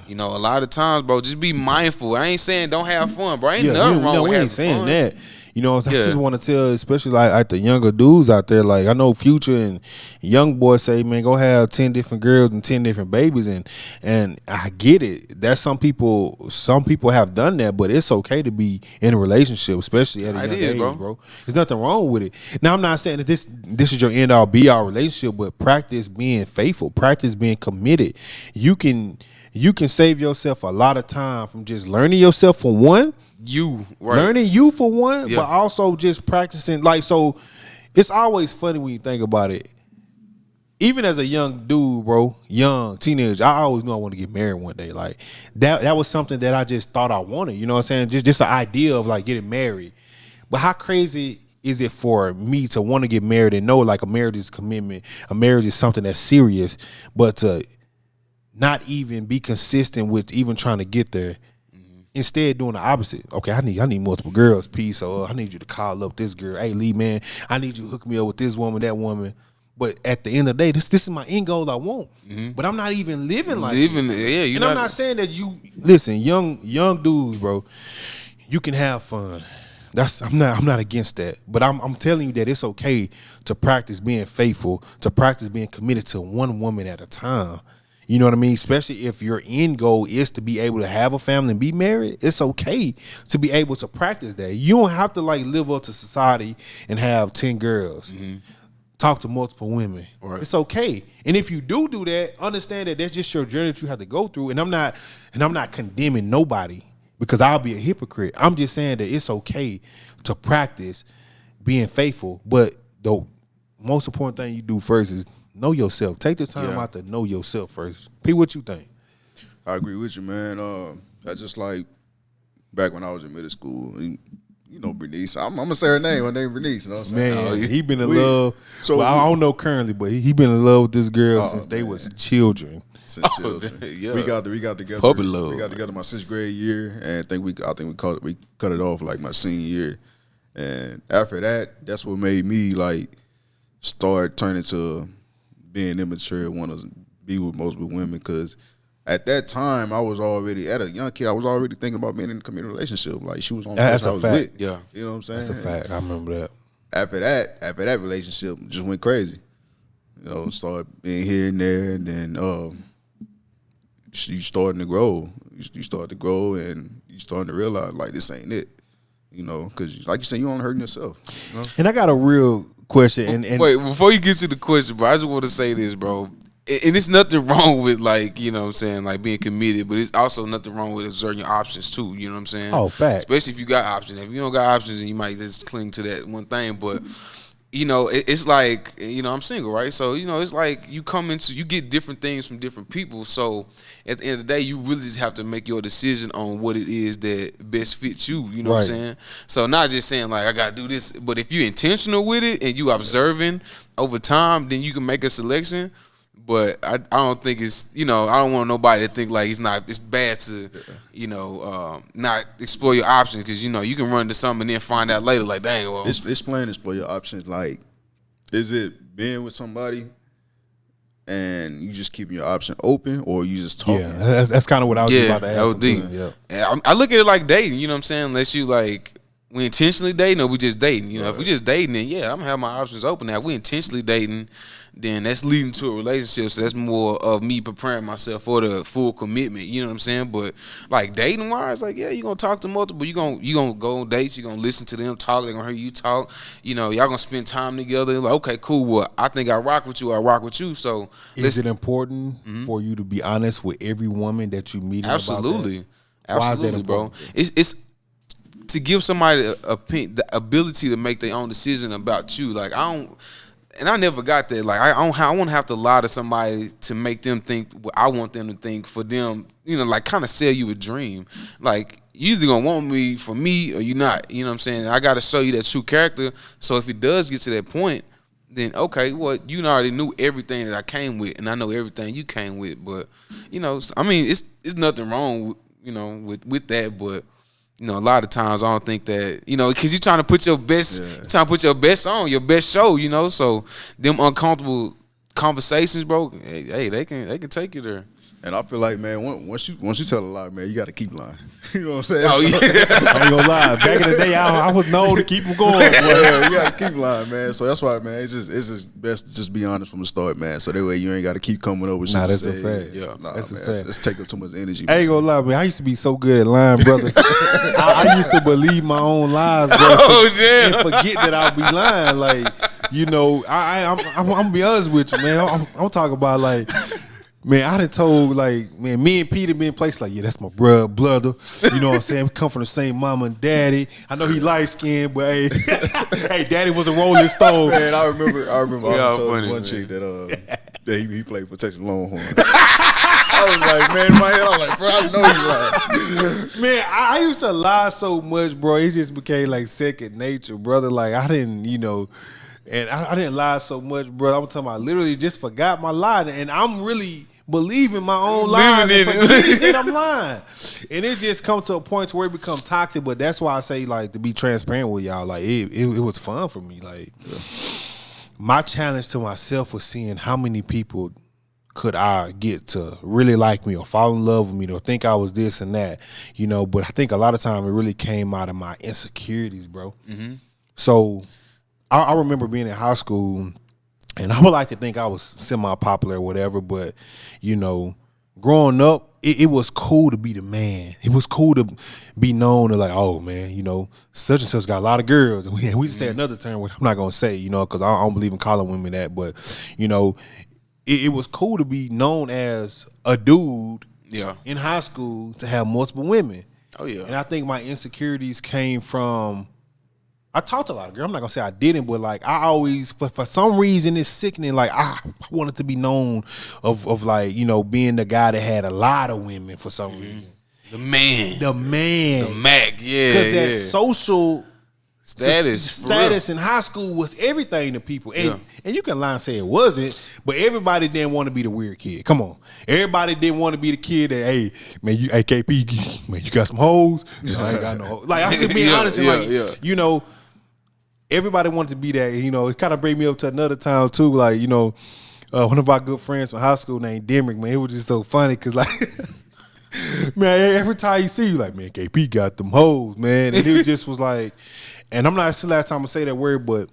you know, a lot of times, bro, just be mindful. I ain't saying don't have fun, bro. Ain't nothing wrong with having fun.
We ain't saying that. You know, I just want to tell, especially like the younger dudes out there, like I know Future and young boys say, man, go have 10 different girls and 10 different babies, and I get it. That's some people have done that, but it's okay to be in a relationship, especially at a young age, bro. There's nothing wrong with it. Now, I'm not saying that this is your end all be all relationship, but practice being faithful, practice being committed. You can save yourself a lot of time from just learning yourself for one. Learning you for one, but also just practicing. Like, so it's always funny when you think about it. Even as a young dude, bro, young teenager, I always knew I wanted to get married one day. Like that was something that I just thought I wanted. You know what I'm saying? Just an idea of like getting married. But how crazy is it for me to want to get married and know like a marriage is a commitment, a marriage is something that's serious, but to not even be consistent with even trying to get there? Instead, doing the opposite. Okay, I need multiple girls, P. So I need you to call up this girl. Hey, Lee, man, I need you to hook me up with this woman, that woman. But at the end of the day, this is my end goal I want. But I'm not even living like it.
Yeah,
and I'm not saying that you listen, young dudes, bro. You can have fun. I'm not against that. But I'm telling you that it's okay to practice being faithful, to practice being committed to one woman at a time. You know what I mean? Especially if your end goal is to be able to have a family and be married, it's okay to be able to practice that. You don't have to like live up to society and have 10 girls, talk to multiple women. Right. It's okay. And if you do that, understand that that's just your journey that you have to go through. And I'm not condemning nobody because I'll be a hypocrite. I'm just saying that it's okay to practice being faithful. But the most important thing you do first is know yourself. Take the time out to know yourself first. P, what you think?
I agree with you, man. That's just like back when I was in middle school. You know Bernice. I'm gonna say her name. Her name Bernice. You know what I'm saying?
Man, he been in love. So I don't know currently, but he been in love with this girl since they was children.
Since children. We got together.
Puppy love.
We got together my 6th grade year, and I think we cut it off like my senior year. And after that, that's what made me like start turning to being immature, want to be with multiple women, because at that time I was already, at a young kid, I was already thinking about being in a committed relationship. Like she was on the person I was with.
Yeah.
You know what I'm saying?
That's a fact. I remember that.
After that relationship just went crazy. You know, started being here and there, and then you starting to grow. You start to grow, and you starting to realize like this ain't it. You know, because like you said, you only hurting yourself. You know?
And I got a real question. And
wait, before you get to the question, bro, I just want to say this, bro. And it's nothing wrong with, like, you know what I'm saying, like being committed, but it's also nothing wrong with exerting your options too. You know what I'm saying?
Oh, fact.
Especially if you got options. If you don't got options, then you might just cling to that one thing. But it's like, I'm single, right? So, it's like you get different things from different people. So at the end of the day, you really just have to make your decision on what it is that best fits you. You know what I'm saying? So not just saying like I gotta do this, but if you're intentional with it and you observing over time, then you can make a selection. But I don't think it's, I don't want nobody to think like it's bad to, not explore your options, because, you can run into something and then find out later like, dang, well.
Explain to explore your options. Like, is it being with somebody and you just keeping your option open, or you just talking?
Yeah, that's kind of what I was about to ask.
That was deep. Yeah. I look at it like dating, you know what I'm saying? Unless you like, we intentionally dating or we just dating. If we just dating, then I'm gonna have my options open. Now, if we intentionally dating, then that's leading to a relationship. So that's more of me preparing myself for the full commitment. You know what I'm saying? But like dating wise, like, yeah, you're gonna talk to multiple. You gonna go on dates. You're gonna listen to them talk. They're gonna hear you talk. Y'all gonna spend time together. Like, okay, cool. Well, I think I rock with you. I rock with you. So
is it important for you to be honest with every woman that you meet?
Absolutely,
absolutely,
bro. It's to give somebody the ability to make their own decision about you. Like, I never got that. Like, I won't have to lie to somebody to make them think what I want them to think, for them, like kind of sell you a dream. Like, you either gonna want me for me or you not. You know what I'm saying? I got to show you that true character. So if it does get to that point, then okay, well, you already knew everything that I came with, and I know everything you came with. But I mean, it's nothing wrong with that, but. A lot of times I don't think that, because you're trying to put your best, on, your best show, so them uncomfortable conversations, bro, hey, they can take you there.
And I feel like, man, once you tell a lie, man, you got to keep lying. You know what I'm saying?
Oh, yeah.
I ain't gonna lie. Back in the day, I was known to keep them going.
Yeah, you got to keep lying, man. So that's why, man, it's just best to just be honest from the start, man. So that way you ain't got to keep coming up with shit.
That's a fact.
Yeah.
That's
man,
a fact.
It's take up too much energy.
I ain't gonna lie, man. I used to be so good at lying, brother. I used to believe my own lies, bro.
Oh, damn.
And forget that I'll be lying. Like, I'm gonna be honest with you, man. I'm talking about like. Man, I done told, like, man, me and Peter been in place like, yeah, that's my brother. You know what I'm saying? We come from the same mama and daddy. I know he light-skinned, but hey, hey, daddy was a Rolling Stone.
Man, I remember I told
funny,
one chick that he played for Texas Longhorn. I was like, man, in my head, I was like, bro, I know you lying.
Man, I used to lie so much, bro. It just became like second nature, brother. Like, I didn't, and I didn't lie so much, bro. I'm talking about, I literally just forgot my lie, and I'm really believing my own lies and forgetting that I'm lying. And it just come to a point where it become toxic. But that's why I say, like, to be transparent with y'all, like, it was fun for me. Like, my challenge to myself was seeing how many people could I get to really like me or fall in love with me or think I was this and that, But I think a lot of time it really came out of my insecurities, bro. Mm-hmm. So I remember being in high school, and I would like to think I was semi-popular or whatever, but, growing up, it was cool to be the man. It was cool to be known to like, oh, man, such and such got a lot of girls. And we just say another term, which I'm not going to say, because I don't believe in calling women that. But, it was cool to be known as a dude in high school to have multiple women.
Oh, yeah.
And I think my insecurities came from, I talked to a lot of girls. I'm not gonna say I didn't, but like I always, for some reason, it's sickening. Like I wanted to be known of like being the guy that had a lot of women for some reason.
The man,
the
Mac, yeah.
Because that social
status
in high school was everything to people, and you can lie and say it wasn't, but everybody didn't want to be the weird kid. Come on, everybody didn't want to be the kid that, hey man, you KP, man, you got some hoes. I ain't got no hoes. Like I'm just being honest, like everybody wanted to be that. It kind of bring me up to another time too. Like one of our good friends from high school named Demrick, man, it was just so funny because like. Man, every time you see you, like, man, KP got them hoes, man. And it just was like, and I'm not the last time I say that word, but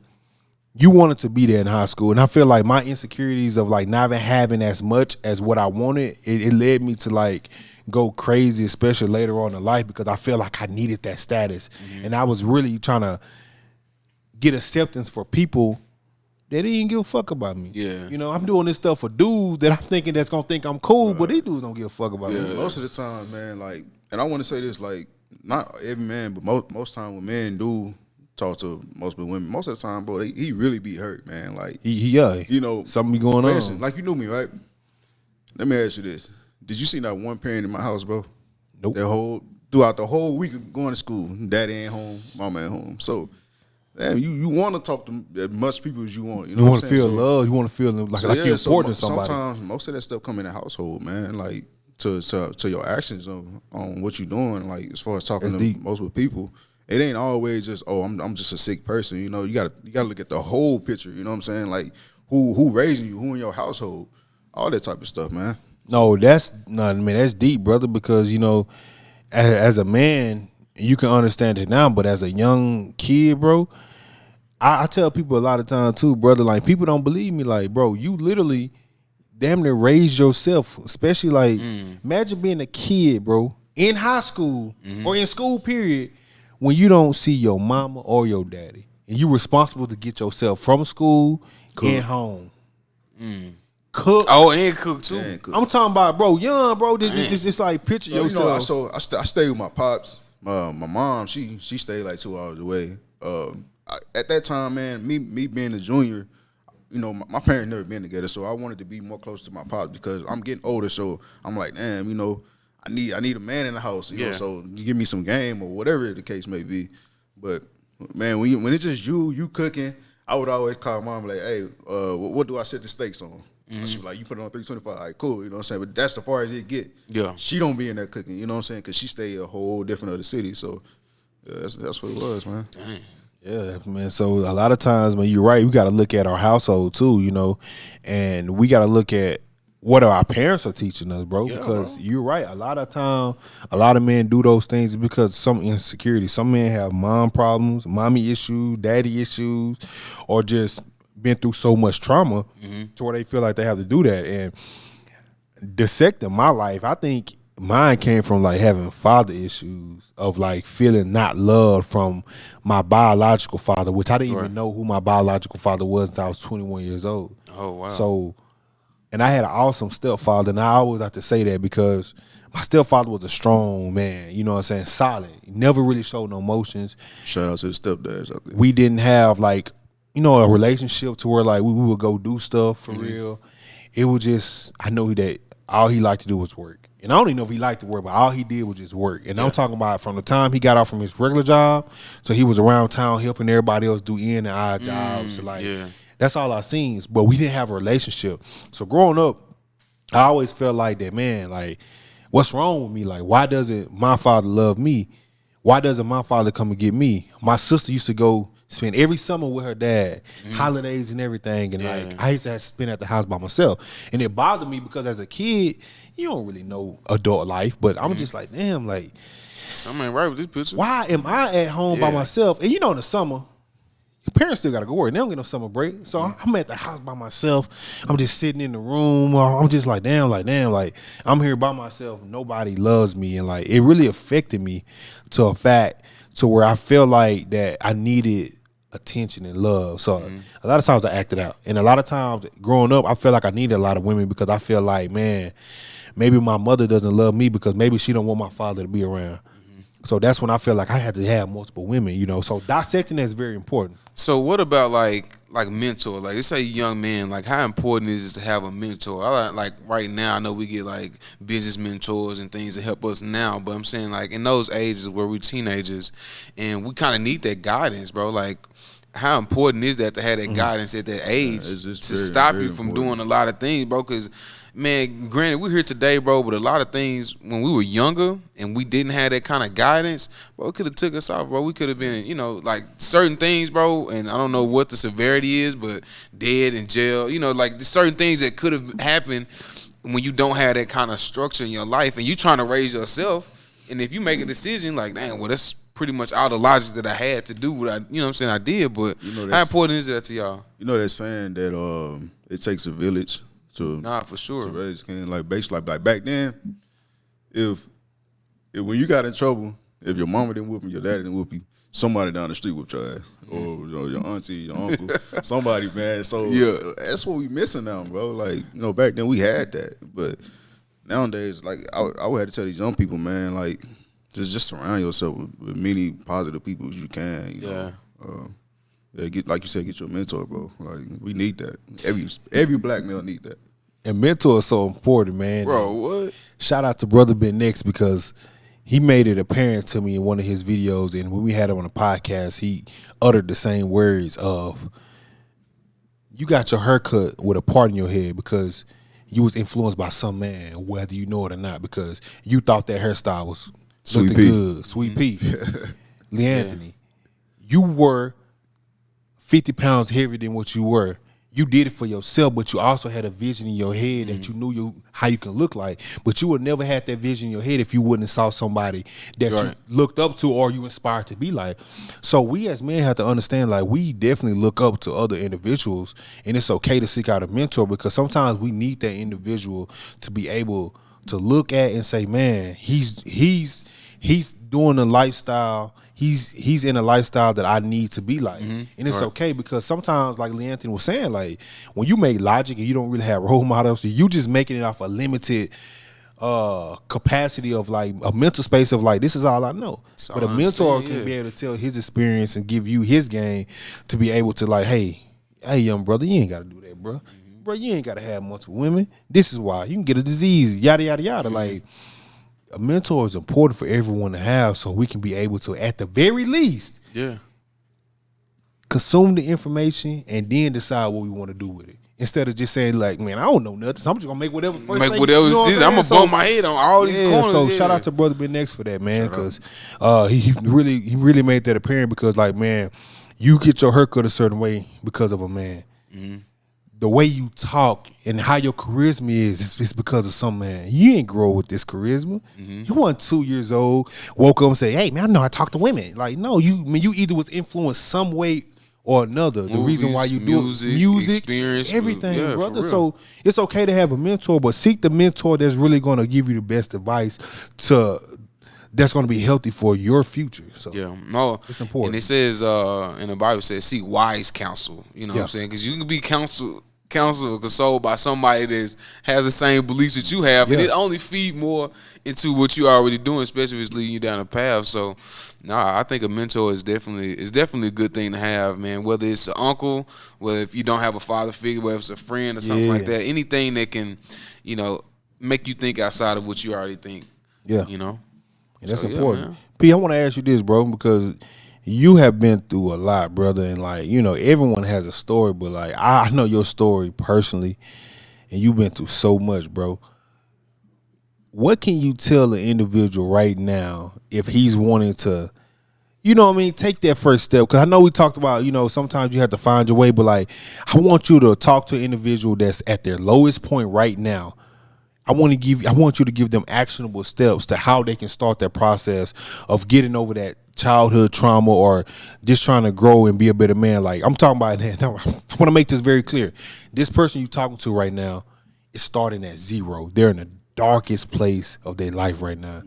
you wanted to be there in high school. And I feel like my insecurities of like not even having as much as what I wanted, it led me to like go crazy, especially later on in life, because I feel like I needed that status. Mm-hmm. And I was really trying to get acceptance for people that didn't give a fuck about me.
Yeah.
I'm doing this stuff for dudes that I'm thinking that's gonna think I'm cool, but these dudes don't give a fuck about me.
Most of the time, man, like, and I want to say this, like, not every man, but most time when men do talk to multiple women, most of the time, bro, he really be hurt, man. Like
you know, something be going on.
Like, you knew me, right? Let me ask you this: did you see that one parent in my house, bro?
Nope.
Throughout the whole week of going to school, daddy ain't home, mama ain't home. So, damn, you want to talk to as much people as you want. You know,
want to feel love. You want to feel like you're important to somebody.
Sometimes most of that stuff come in the household, man. Like to your actions on what you're doing. Like as far as talking to multiple people, it ain't always just I'm just a sick person. You know, you gotta look at the whole picture. You know what I'm saying? Like who raising you, who in your household, all that type of stuff, man.
No, that's deep, brother. Because you know, as a man, you can understand it now, but as a young kid, bro, I tell people a lot of times too, brother. Like people don't believe me. Like, bro, you literally damn near raised yourself. Especially like, imagine being a kid, bro, in high school or in school period, when you don't see your mama or your daddy, and you responsible to get yourself from school and home. Cook.
Oh, and cook too.
Yeah, cook.
I'm talking about, bro, young, bro. This like picture yourself.
You know, I stay with my pops. My mom, she stayed like 2 hours away. At that time, man, me being a junior, you know, my parents never been together, so I wanted to be more close to my pops because I'm getting older. So I'm like, damn, you know, I need a man in the house, you know. So you give me some game or whatever the case may be. But man, when it's just you cooking, I would always call mom like, hey, what do I set the stakes on? She was like, you put it on 325, all right, cool, you know what I'm saying? But that's as far as it get. Yeah. She don't be in there cooking, you know what I'm saying? Because she stay a whole different other city. So yeah, that's what it was, man.
Dang.
Yeah, man. So a lot of times, man, you're right. We got to look at our household too, you know, and we got to look at what our parents are teaching us, bro. Yeah, because you're right. A lot of time, a lot of men do those things because some insecurity. Some men have mom problems, mommy issues, daddy issues, or just been through so much trauma to where they feel like they have to do that. And dissecting my life, I think mine came from like having father issues of like feeling not loved from my biological father, which I didn't even know who my biological father was until I was 21 years old.
Oh, wow.
So, and I had an awesome stepfather, and I always have to say that because my stepfather was a strong man, you know what I'm saying, solid. He never really showed no emotions.
Shout out to the stepdads out there.
We didn't have like, you know, a relationship to where like we would go do stuff for real. It was just, I know that all he liked to do was work. And I don't even know if he liked to work, but all he did was just work. And I'm talking about from the time he got off from his regular job, so he was around town helping everybody else do in and odd jobs. So like, that's all I seen. But we didn't have a relationship. So growing up, I always felt like that, man, like, what's wrong with me? Like, why doesn't my father love me? Why doesn't my father come and get me? My sister used to go spend every summer with her dad, holidays and everything. And like, I used to have to spend at the house by myself. And it bothered me because as a kid, you don't really know adult life. But I'm just like, damn, like,
something ain't right with this picture.
Why am I at home by myself? And you know, in the summer, your parents still got to go work. They don't get no summer break. So I'm at the house by myself. I'm just sitting in the room. I'm just like, damn, like, I'm here by myself. Nobody loves me. And like, it really affected me to a fact to where I feel like that I needed attention and love. So a lot of times I acted out. And a lot of times growing up, I feel like I needed a lot of women because I feel like, man, maybe my mother doesn't love me because maybe she don't want my father to be around. So that's when I feel like I had to have multiple women, you know. So dissecting is very important.
So what about like mentor? Like, let's say young men, like how important is it to have a mentor? Like right now, I know we get like business mentors and things that help us now, but I'm saying like in those ages where we're teenagers and we kind of need that guidance, bro. Like, how important is that to have that guidance at that age to stop you from doing a lot of things, bro? Because, man, granted, we're here today, bro, but a lot of things when we were younger and we didn't have that kind of guidance, bro, it could have took us off, bro. We could have been, you know, like certain things, bro, and I don't know what the severity is, but dead in jail, you know, like certain things that could have happened when you don't have that kind of structure in your life and you trying to raise yourself. And if you make a decision like, dang, well, that's pretty much all the logic that I had to do what I, you know what I'm saying, I did, but how important is that to y'all?
You know that saying that it takes a village to
for sure.
To raise king. Like basically like back then, if when you got in trouble, if your mama didn't whoop you, your daddy didn't whoop you, somebody down the street whooped your ass. Or you know, your auntie, your uncle, somebody, man. So that's what we missing now, bro. Like, you know, back then we had that. But nowadays, like I would have to tell these young people, man, like, just surround yourself with many positive people as you can. You Yeah, like you said, get your mentor, bro. Like we need that. Every black male need that.
And mentor is so important, man.
Bro,
And
what?
shout out to Brother Ben Next because he made it apparent to me in one of his videos, and when we had him on the podcast, he uttered the same words of, you got your haircut with a part in your head because you was influenced by some man, whether you know it or not, because you thought that hairstyle was
Sweet
looking
Pea.
good. Sweet Pea. Lee Anthony, you were 50 pounds heavier than what you were. You did it for yourself, but you also had a vision in your head that you knew how you can look like. But you would never had that vision in your head if you wouldn't have saw somebody that you looked up to or you inspired to be like. So we as men have to understand, like, we definitely look up to other individuals, and it's okay to seek out a mentor because sometimes we need that individual to be able to look at and say, man, he's doing a lifestyle. He's in a lifestyle that I need to be like. And it's okay because sometimes, like Lee Anthony was saying, like when you make logic and you don't really have role models, you just making it off a limited capacity of like a mental space of like, this is all I know. But a mentor can be able to tell his experience and give you his game to be able to like, hey young brother, you ain't got to do that, bro. Bro, you ain't got to have multiple women. This is why. You can get a disease, yada, yada, yada. Like, a mentor is important for everyone to have so we can be able to, at the very least, consume the information and then decide what we want to do with it. Instead of just saying like, man, I don't know nothing, so I'm just gonna make whatever first thing,
whatever
you know
I'm gonna bump my head on all these corners.
So shout out to Brother Ben Next for that, man, because he really made that apparent because like, man, you get your haircut a certain way because of a man. The way you talk and how your charisma is because of some man. You ain't grow with this charisma. You weren't 2 years old, woke up and say, hey man, I know I talk to women. Like, no, you either was influenced some way or another. Movies, the reason why you do music, experience, everything, brother. So it's okay to have a mentor, but seek the mentor that's really gonna give you the best advice that's going to be healthy for your future. So it's important.
And it says in the Bible, it says seek wise counsel. You know what I'm saying? Because you can be counseled or consoled by somebody that has the same beliefs that you have, and it only feed more into what you already doing, especially if it's leading you down a path. So, I think a mentor is definitely a good thing to have, man. Whether it's an uncle, whether if you don't have a father figure, whether it's a friend or something like that, anything that can, make you think outside of what you already think. Yeah,
And that's important. P, I want to ask you this, bro, because you have been through a lot, brother, and like, everyone has a story, but like I know your story personally, and you've been through so much, bro. What can you tell an individual right now if he's wanting to, take that first step? Because I know we talked about, sometimes you have to find your way, but like I want you to talk to an individual that's at their lowest point right now. I want you to give them actionable steps to how they can start that process of getting over that childhood trauma or just trying to grow and be a better man. Like I'm talking about that. I want to make this very clear. This person you're talking to right now is starting at zero. They're in the darkest place of their life right now.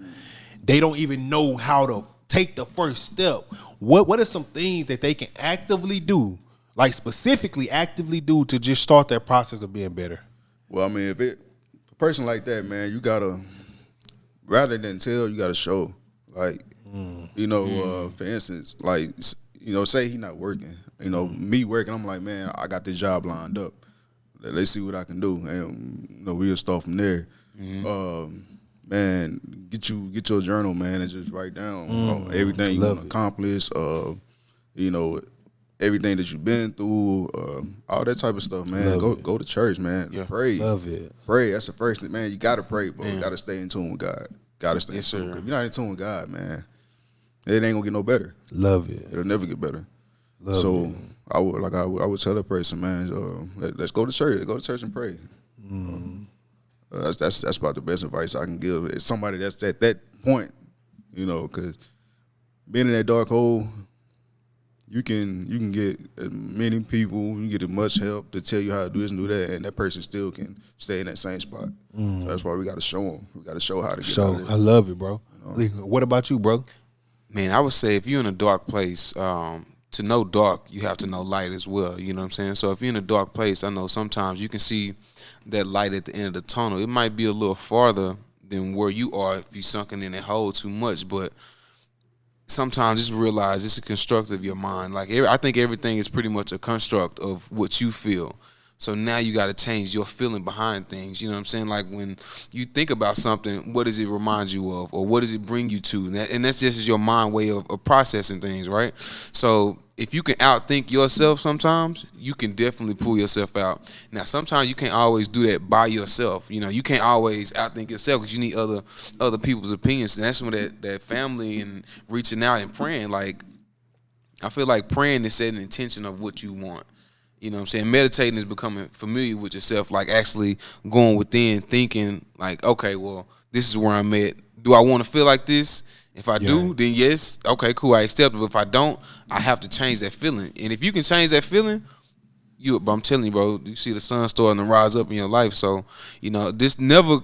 They don't even know how to take the first step. What are some things that they can actively do, like specifically actively do to just start that process of being better?
Well, I mean, person like that, man, you gotta, rather than tell, you gotta show. Like, for instance, like, say he not working. Me working, I'm like, man, I got this job lined up. Let's see what I can do, and we'll start from there. Man, get your journal, man, and just write down everything you want to accomplish. Everything that you've been through, all that type of stuff, man. Go to church, man. Pray.
Love it.
Pray. That's the first thing, man. You gotta pray, bro. You gotta stay in tune with God. Gotta stay in tune. If you're not in tune with God, man, it ain't gonna get no better.
Love it.
It'll never get better. I would tell that person, man, let's go to church. Go to church and pray. That's about the best advice I can give. It's somebody that's at that point, because being in that dark hole, you can get as many people, you can get as much help to tell you how to do this and do that, and that person still can stay in that same spot. So that's why we got to show them. We got to show how to get out of it.
I love it, bro. What about you, bro?
Man, I would say if you're in a dark place, to know dark, you have to know light as well. You know what I'm saying? So if you're in a dark place, I know sometimes you can see that light at the end of the tunnel. It might be a little farther than where you are if you're sunken in that hole too much, but sometimes just realize it's a construct of your mind. Like I think everything is pretty much a construct of what you feel. So now you got to change your feeling behind things. You know what I'm saying? Like when you think about something, what does it remind you of, or what does it bring you to? And that's just your mind way of processing things, right? So if you can outthink yourself sometimes, you can definitely pull yourself out. Now, sometimes you can't always do that by yourself. You know, you can't always outthink yourself because you need other people's opinions. And that's when that family and reaching out and praying, like, I feel like praying is setting an intention of what you want. You know what I'm saying? Meditating is becoming familiar with yourself, like actually going within, thinking like, okay, well, this is where I'm at. Do I want to feel like this? If I do, then yes, okay, cool, I accept it. But if I don't, I have to change that feeling. And if you can change that feeling, but I'm telling you, bro, you see the sun starting to rise up in your life. So, you know, just never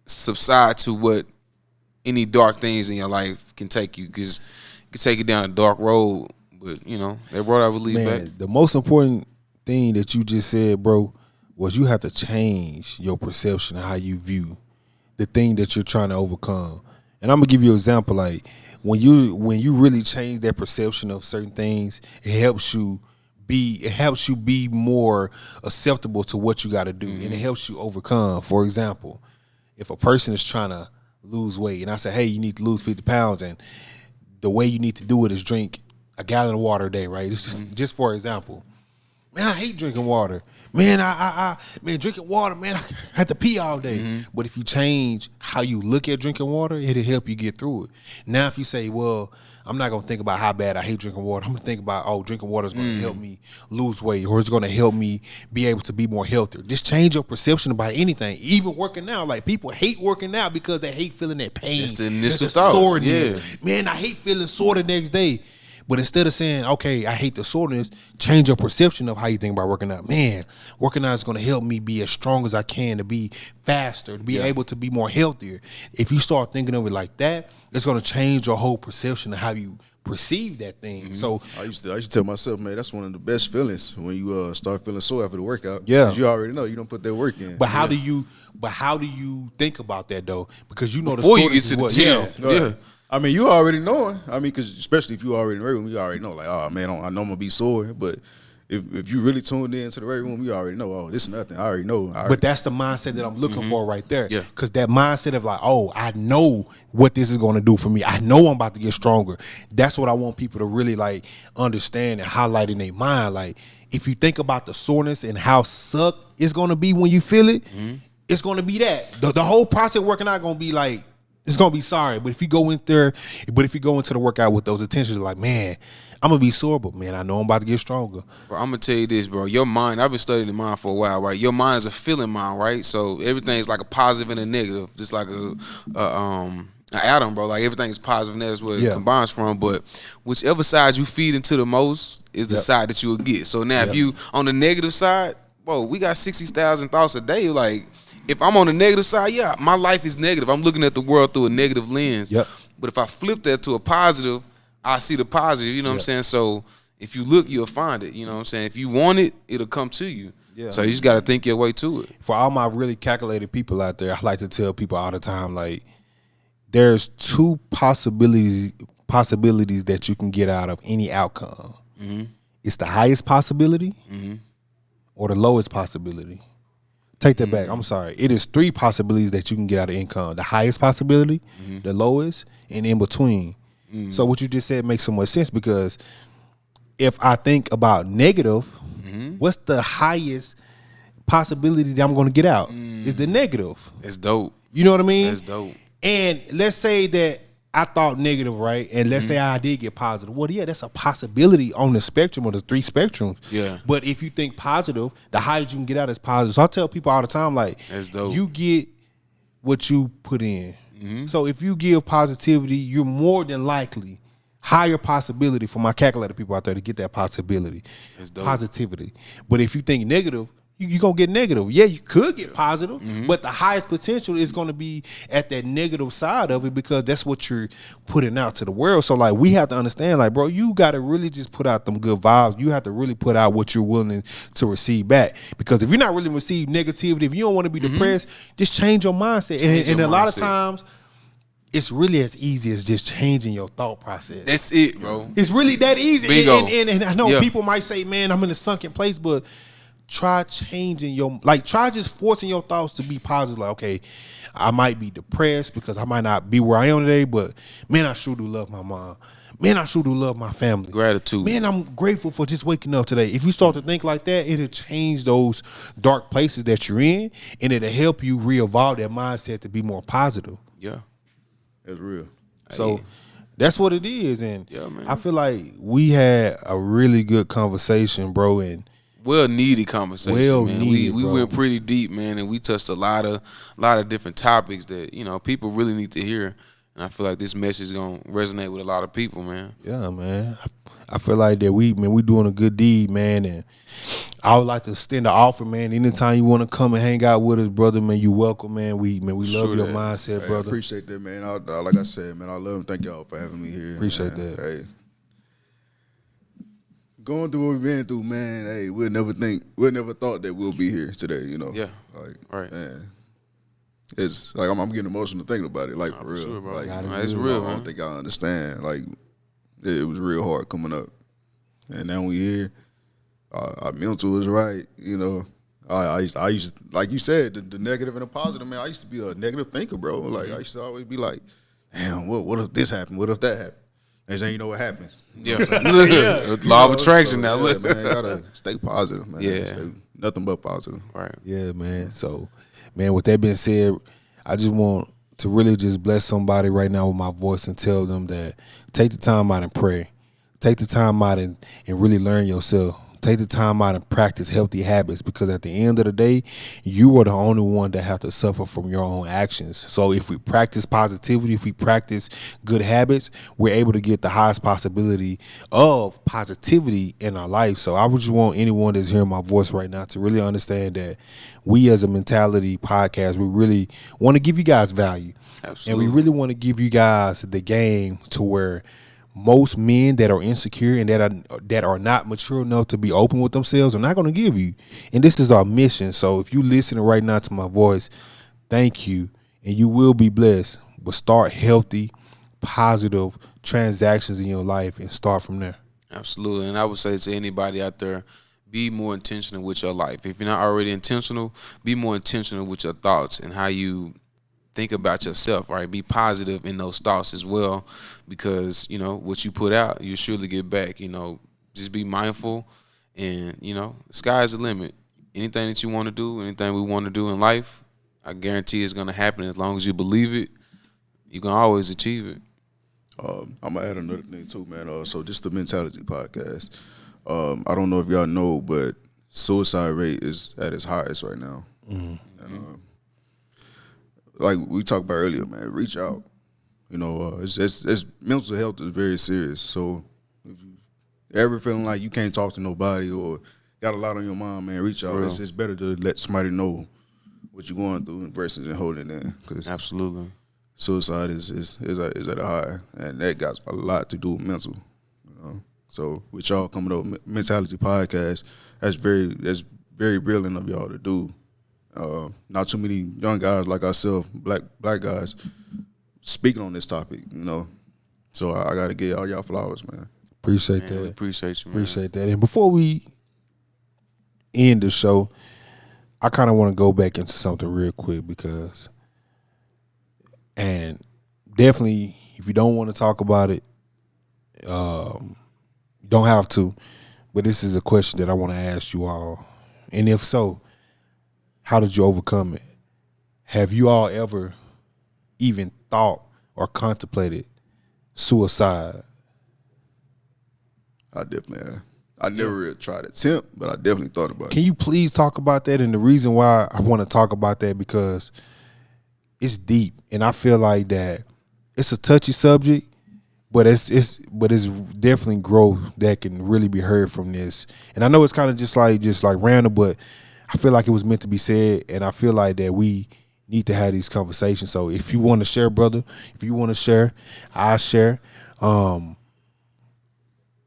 subside to what any dark things in your life can take you, because it can take you down a dark road. But, you know, that road I would lead back.
The most important thing that you just said, bro, was you have to change your perception of how you view the thing that you're trying to overcome. And I'm going to give you an example. Like, when you really change that perception of certain things, it helps you be more acceptable to what you got to do, and it helps you overcome. For example, if a person is trying to lose weight, and I say, hey, you need to lose 50 pounds, and the way you need to do it is drink a gallon of water a day, right? It's just for example. Man, I hate drinking water. Man, man, drinking water, man, I have to pee all day. But if you change how you look at drinking water, it'll help you get through it. Now, if you say, well, I'm not going to think about how bad I hate drinking water. I'm going to think about, oh, drinking water is going to help me lose weight, or it's going to help me be able to be more healthier. Just change your perception about anything, even working out. Like, people hate working out because they hate feeling that pain.
It's the initial thought.
Soreness. Yeah. Man, I hate feeling sore the next day. But instead of saying, okay, I hate the soreness, change your perception of how you think about working out. Man, working out is going to help me be as strong as I can, to be faster, to be able to be more healthier. If you start thinking of it like that, it's going to change your whole perception of how you perceive that thing. So
I used to tell myself, man, that's one of the best feelings, when you start feeling sore after the workout.
Yeah.
'Cause you already know you don't put that work in.
But how do you think about that though? Because you know
before
the
you get to the gym.
Yeah. I mean, you already know it. I mean, because especially if you already in the weight room, you already know, like, oh, man, I know I'm going to be sore. But if you really tuned in to the weight room, you already know, oh, this is nothing. I already know.
But that's the mindset that I'm looking for right there.
Yeah.
Because that mindset of like, oh, I know what this is going to do for me. I know I'm about to get stronger. That's what I want people to really, like, understand and highlight in their mind. Like, if you think about the soreness and how suck it's going to be when you feel it, it's going to be that. The whole process working out going to be like, it's gonna be sorry. But if you go into the workout with those intentions, like, man, I'm gonna be sore, but man, I know I'm about to get stronger.
Bro, I'm gonna tell you this, bro. Your mind, I've been studying the mind for a while, right? Your mind is a feeling mind, right? So everything's like a positive and a negative, just like an atom, bro. Like, everything is positive and that's where it combines from. But whichever side you feed into the most is the side that you'll get. So now, if you on the negative side, bro, we got 60,000 thoughts a day. Like, if I'm on the negative side, yeah, my life is negative. I'm looking at the world through a negative lens.
Yep.
But if I flip that to a positive, I see the positive. You know what I'm saying? So if you look, you'll find it. You know what I'm saying? If you want it, it'll come to you. Yeah. So you just got to think your way to it.
For all my really calculated people out there, I like to tell people all the time, like, there's two possibilities that you can get out of any outcome. It's the highest possibility or the lowest possibility. Take that back. I'm sorry. It is three possibilities that you can get out of income. The highest possibility, the lowest, and in between. So what you just said makes so much sense, because if I think about negative, what's the highest possibility that I'm going to get out? Is the negative.
It's dope.
You know what I mean?
That's dope.
And let's say that I thought negative, right? And let's say I did get positive. Well, yeah, that's a possibility on the spectrum of the three spectrums.
Yeah.
But if you think positive, the highest you can get out is positive. So I tell people all the time, like,
that's dope.
You get what you put in. So if you give positivity, you're more than likely, higher possibility for my calculator people out there to get that possibility.
That's dope.
Positivity. But if you think negative, you're going to get negative. Yeah, you could get positive, but the highest potential is going to be at that negative side of it, because that's what you're putting out to the world. So, like, we have to understand, like, bro, you got to really just put out them good vibes. You have to really put out what you're willing to receive back. Because if you're not really receiving negativity, if you don't want to be depressed, just change your mindset. And a lot of times, it's really as easy as just changing your thought process.
That's it, bro.
It's really that easy.
Bingo.
And I know
Yeah.
people might say, man, I'm in a sunken place, but try changing try just forcing your thoughts to be positive. Like, okay, I might be depressed because I might not be where I am today, but man, I sure do love my mom. Man, I sure do love my family.
Gratitude.
Man, I'm grateful for just waking up today. If you start to think like that, it'll change those dark places that you're in, and it'll help you re-evolve that mindset to be more positive.
Yeah.
That's real.
So that's what it is. And
Yeah, man.
I feel like we had a really good conversation, bro. And
Well needed conversation,
Well
man.
needed,
We
bro.
went pretty deep, man, and we touched a lot of different topics that, you know, people really need to hear. And I feel like this message is gonna resonate with a lot of people, man.
yeah, man, I feel like that we doing a good deed, man. And I would like to extend the offer, man. Anytime you want to come and hang out with us, brother, man, you welcome, man. We love
Sure
your
that.
mindset,
Hey, I
brother.
appreciate that, man. Like I said, man, I love and thank y'all for having me here.
Appreciate
man.
that.
Hey, going through what we've been through, man. Hey, we'll never thought that we'll be here today. You know,
Yeah.
like,
Right.
man. It's like I'm getting emotional thinking about it, like for real.
sure, bro.
Like,
God is
It's
real.
real,
I
man.
don't think y'all understand. Like, it was real hard coming up, and now we here. Our mental is right, you know. I used to, like you said, the negative and the positive, man. I used to be a negative thinker, bro. Like I used to always be like, damn, what if this happened? What if that happened? Next thing you know, what happens? You know
Yeah.
what I'm saying?
Law of
You know,
attraction
so,
now.
yeah,
Look.
man, gotta stay positive, man.
Yeah.
Stay nothing but positive.
Right.
Yeah, man. So, man, with that being said, I just want to really just bless somebody right now with my voice and tell them that take the time out and pray. Take the time out and really learn yourself. Take the time out and practice healthy habits, because at the end of the day, you are the only one that have to suffer from your own actions. So if we practice positivity, if we practice good habits, we're able to get the highest possibility of positivity in our life. So I would just want anyone that's hearing my voice right now to really understand that we as a Mentality podcast, we really want to give you guys value.
Absolutely.
And we really want to give you guys the game to where most men that are insecure and that are not mature enough to be open with themselves are not going to give you. And this is our mission. So if you listening right now to my voice, thank you, and you will be blessed. But start healthy, positive transactions in your life and start from there.
Absolutely. And I would say to anybody out there, be more intentional with your life. If you're not already intentional, be more intentional with your thoughts and how you think about yourself, right? Be positive in those thoughts as well, because, you know, what you put out, you surely get back. You know, just be mindful, and, you know, the sky is the limit. Anything that you want to do, anything we want to do in life, I guarantee it's going to happen. As long as you believe it, you can always achieve it.
I'm gonna add another thing too, man. So just the Mentality podcast. I don't know if y'all know, but suicide rate is at its highest right now. And, like we talked about earlier, man, reach out. You know, it's mental health is very serious. So if you ever feeling like you can't talk to nobody or got a lot on your mind, man, reach out. It's better to let somebody know what you're going through versus holding it in. Because
Absolutely.
suicide is at a high, and that got a lot to do with mental. You know, so with y'all coming up with Mentality podcast, that's very brilliant of y'all to do. Not too many young guys like ourselves, black guys, speaking on this topic. You know, so I got to give all y'all flowers, man.
Appreciate
Man, we
that.
appreciate you, man.
Appreciate that. And before we end the show, I kind of want to go back into something real quick, because, and definitely, if you don't want to talk about it, you don't have to. But this is a question that I want to ask you all. And if so, how did you overcome it? Have you all ever even thought or contemplated suicide?
I definitely have. I never really tried to attempt, but I definitely thought about it.
Can you please talk about that? And the reason why I want to talk about that, because it's deep, and I feel like that it's a touchy subject, but it's definitely growth that can really be heard from this. And I know it's kind of just like random, but I feel like it was meant to be said, and I feel like that we need to have these conversations. So if you want to share, brother, if you want to share, I'll share.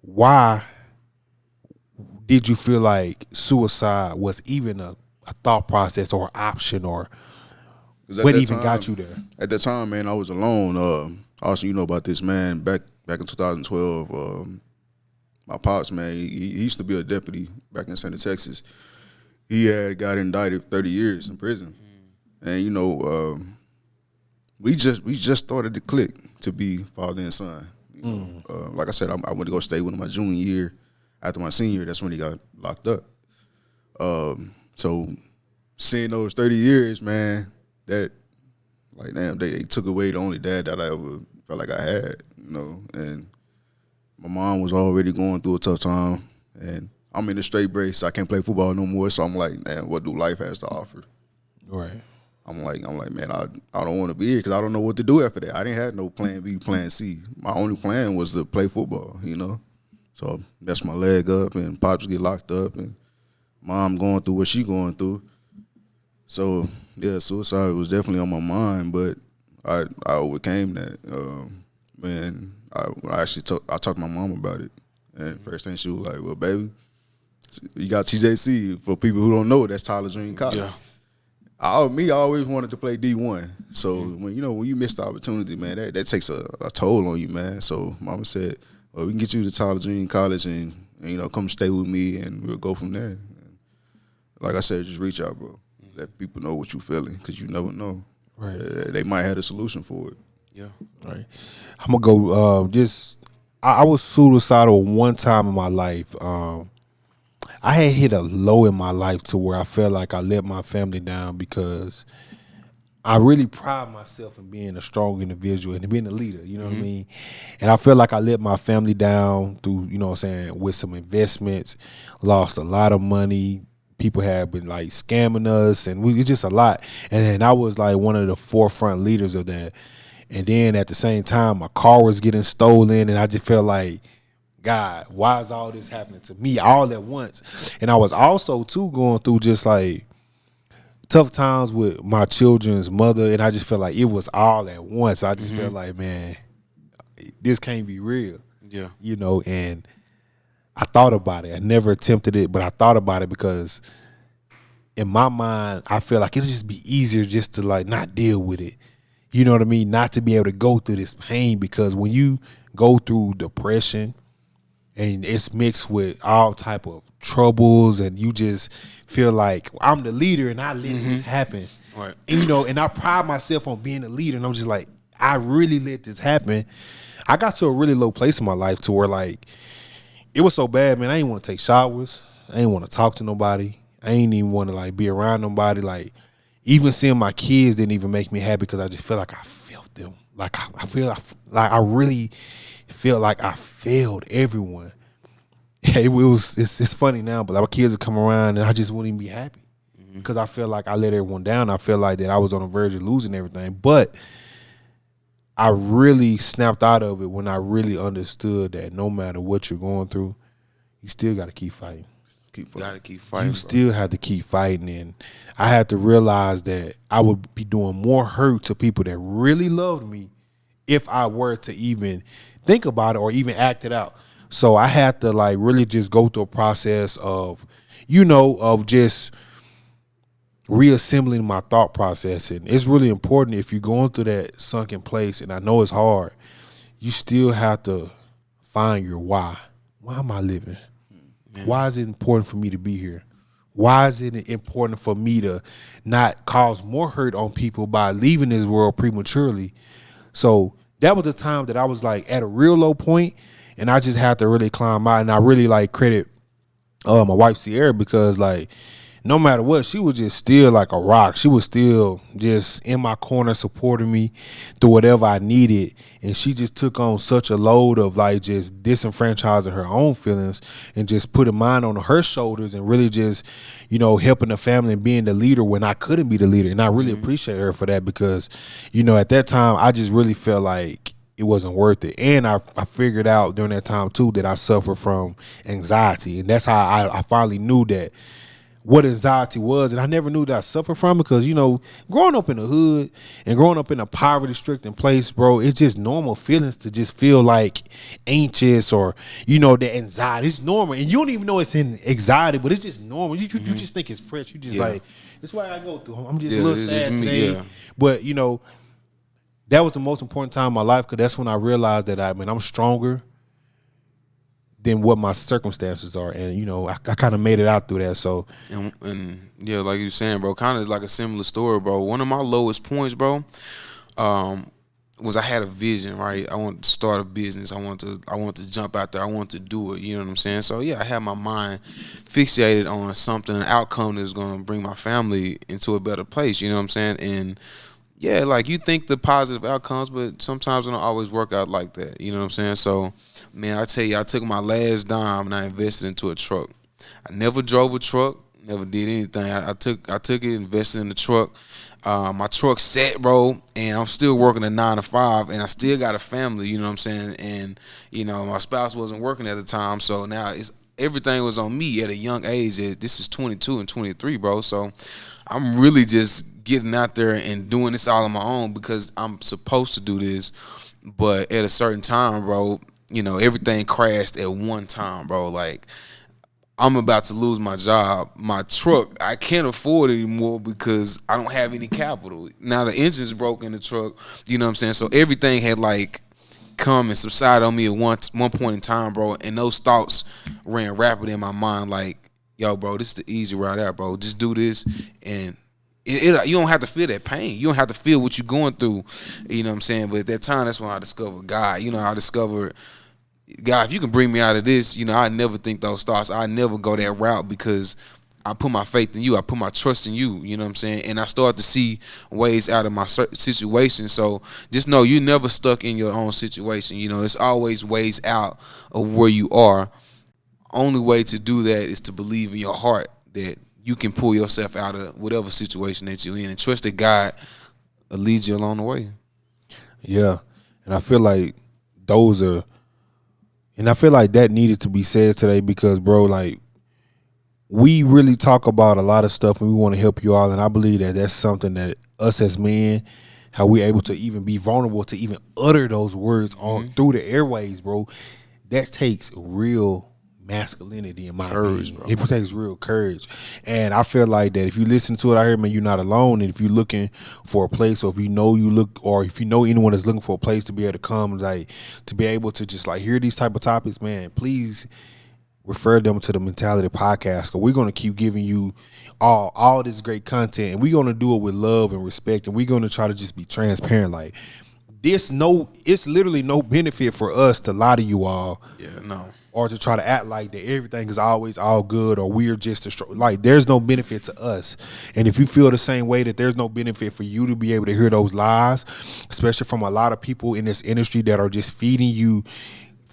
Why did you feel like suicide was even a thought process or option, or What even got you there?
At that time, man, I was alone. Also, you know about this, man. Back in 2012, my pops, man, he used to be a deputy back in Center, Texas. He had got indicted 30 years in prison, and you know, we just started to click to be father and son. You know? Like I said, I went to go stay with him my junior year. After my senior year, that's when he got locked up. So seeing those 30 years, man, that like damn, they took away the only dad that I ever felt like I had, you know. And my mom was already going through a tough time, and I'm in a straight brace. So I can't play football no more. So I'm like, man, what do life has to offer?
Right.
I'm like, man, I don't want to be here because I don't know what to do after that. I didn't have no plan B, plan C. My only plan was to play football, you know. So messed my leg up, and pops get locked up, and mom going through what she going through. So yeah, suicide was definitely on my mind, but I overcame that. Man, I talked to my mom about it, and first thing she was like, "Well, baby, you got TJC." For people who don't know, that's Tyler Junior College.
Yeah.
I always wanted to play D1. So when you miss the opportunity, man, that takes a toll on you, man. So mama said, "Well, we can get you to Tyler Junior College and you know, come stay with me, and we'll go from there." And like I said, just reach out, bro. Let people know what you're feeling, because you never know.
Right.
They might have a solution for it.
Yeah.
Right. I'm gonna go. I was suicidal one time in my life. I had hit a low in my life to where I felt like I let my family down, because I really pride myself in being a strong individual and being a leader, you know what I mean? And I feel like I let my family down through, you know what I'm saying, with some investments, lost a lot of money. People have been like scamming us, and it's just a lot. And then I was like one of the forefront leaders of that. And then at the same time, my car was getting stolen, and I just felt like, God, why is all this happening to me all at once? And I was also too going through just like tough times with my children's mother, and I just felt like it was all at once. I just felt like, man, this can't be real.
Yeah.
You know, and I thought about it. I never attempted it, but I thought about it because in my mind, I feel like it'll just be easier just to like not deal with it. You know what I mean? Not to be able to go through this pain, because when you go through depression and it's mixed with all type of troubles, and you just feel like I'm the leader and I let this happen.
Right.
And, you know, and I pride myself on being a leader, and I'm just like, I really let this happen. I got to a really low place in my life to where like it was so bad, man. I didn't want to take showers. I didn't want to talk to nobody. I ain't even want to like be around nobody. Like even seeing my kids didn't even make me happy, because I just feel like I felt them. Like I really feel like I failed everyone. It's funny now, but like my kids would come around and I just wouldn't even be happy, because I feel like I let everyone down. I feel like that I was on the verge of losing everything. But I really snapped out of it when I really understood that no matter what you're going through, you still got to keep fighting.
Gotta keep fighting.
You still have to keep fighting. And I had to realize that I would be doing more hurt to people that really loved me if I were to even think about it or even act it out. So I had to like really just go through a process of, you know, of just reassembling my thought process. And it's really important, if you're going through that sunken place, and I know it's hard, you still have to find your why. Why am I living? Why is it important for me to be here? Why is it important for me to not cause more hurt on people by leaving this world prematurely? So that was the time that I was like at a real low point, and I just had to really climb out. And I really like credit my wife Sierra, because like no matter what, she was just still like a rock. She was still just in my corner supporting me through whatever I needed. And she just took on such a load of like just disenfranchising her own feelings and just putting mine on her shoulders, and really just, you know, helping the family and being the leader when I couldn't be the leader. And I really appreciate her for that, because, you know, at that time I just really felt like it wasn't worth it. And I figured out during that time too that I suffered from anxiety. And that's how I finally knew that what anxiety was, and I never knew that I suffered from it because, you know, growing up in the hood and growing up in a poverty-stricken place, bro, it's just normal feelings to just feel like anxious or, you know, the anxiety. It's normal, and you don't even know it's in anxiety, but it's just normal. You just think it's pressure. You just like, that's why I go through. I'm just a little sad today, but you know, that was the most important time in my life because that's when I realized that I'm stronger than what my circumstances are, and you know, I kind of made it out through that. So,
and yeah, like you saying, bro, kind of like a similar story, bro. One of my lowest points, bro, was I had a vision, right? I wanted to start a business. I want to jump out there. I want to do it. You know what I'm saying? So yeah, I had my mind fixated on something, an outcome that was going to bring my family into a better place. You know what I'm saying? And yeah, like you think the positive outcomes, but sometimes it don't always work out like that. You know what I'm saying? So, man, I tell you, I took my last dime and I invested into a truck. I never drove a truck, never did anything. I took it, invested in the truck. My truck set, bro, and I'm still working a 9 to 5, and I still got a family. You know what I'm saying? And you know, my spouse wasn't working at the time, so now everything was on me at a young age. This is 22 and 23, bro. So I'm really just getting out there and doing this all on my own because I'm supposed to do this. But at a certain time, bro, you know, everything crashed at one time, bro. Like, I'm about to lose my job. My truck, I can't afford it anymore because I don't have any capital. Now the engine's broke in the truck, you know what I'm saying? So everything had like come and subside on me at one point in time, bro. And those thoughts ran rapid in my mind like, yo, bro, this is the easy route out, bro. Just do this and you don't have to feel that pain. You don't have to feel what you're going through. You know what I'm saying? But at that time, that's when I discovered God. You know, I discovered, God, if you can bring me out of this, you know, I never think those thoughts. I never go that route because I put my faith in you. I put my trust in you. You know what I'm saying? And I start to see ways out of my situation. So just know you're never stuck in your own situation. You know, it's always ways out of where you are. Only way to do that is to believe in your heart that you can pull yourself out of whatever situation that you're in and trust that God will lead you along the way.
Yeah. And I feel like that needed to be said today because, bro, like, we really talk about a lot of stuff and we want to help you all. And I believe that that's something that us as men, how we're able to even be vulnerable to even utter those words on through the airways, bro, that takes real masculinity in my courage, bro. It takes real courage. And I feel like that if you listen to it out here, man, you're not alone. And if you're looking for a place, or if you know anyone that's looking for a place to be able to come, like to be able to just like hear these type of topics, man, please refer them to the Mentality Podcast, because we're going to keep giving you all this great content, and we're going to do it with love and respect, and we're going to try to just be transparent. Like it's literally no benefit for us to lie to you all.
Yeah, no.
Or to try to act like that everything is always all good, or we're just like there's no benefit to us. And if you feel the same way that there's no benefit for you to be able to hear those lies, especially from a lot of people in this industry that are just feeding you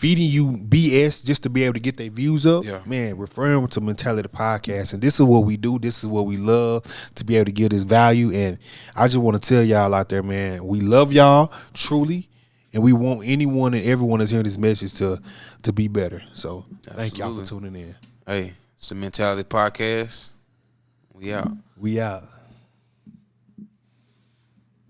BS just to be able to get their views up, man, refer them to Mentality Podcast. And this is what we do. This is what we love, to be able to give this value. And I just want to tell y'all out there, man, we love y'all truly. And we want anyone and everyone that's hearing this message to be better. So thank y'all for tuning in.
Hey, it's the Mentality Podcast. We out.
We out.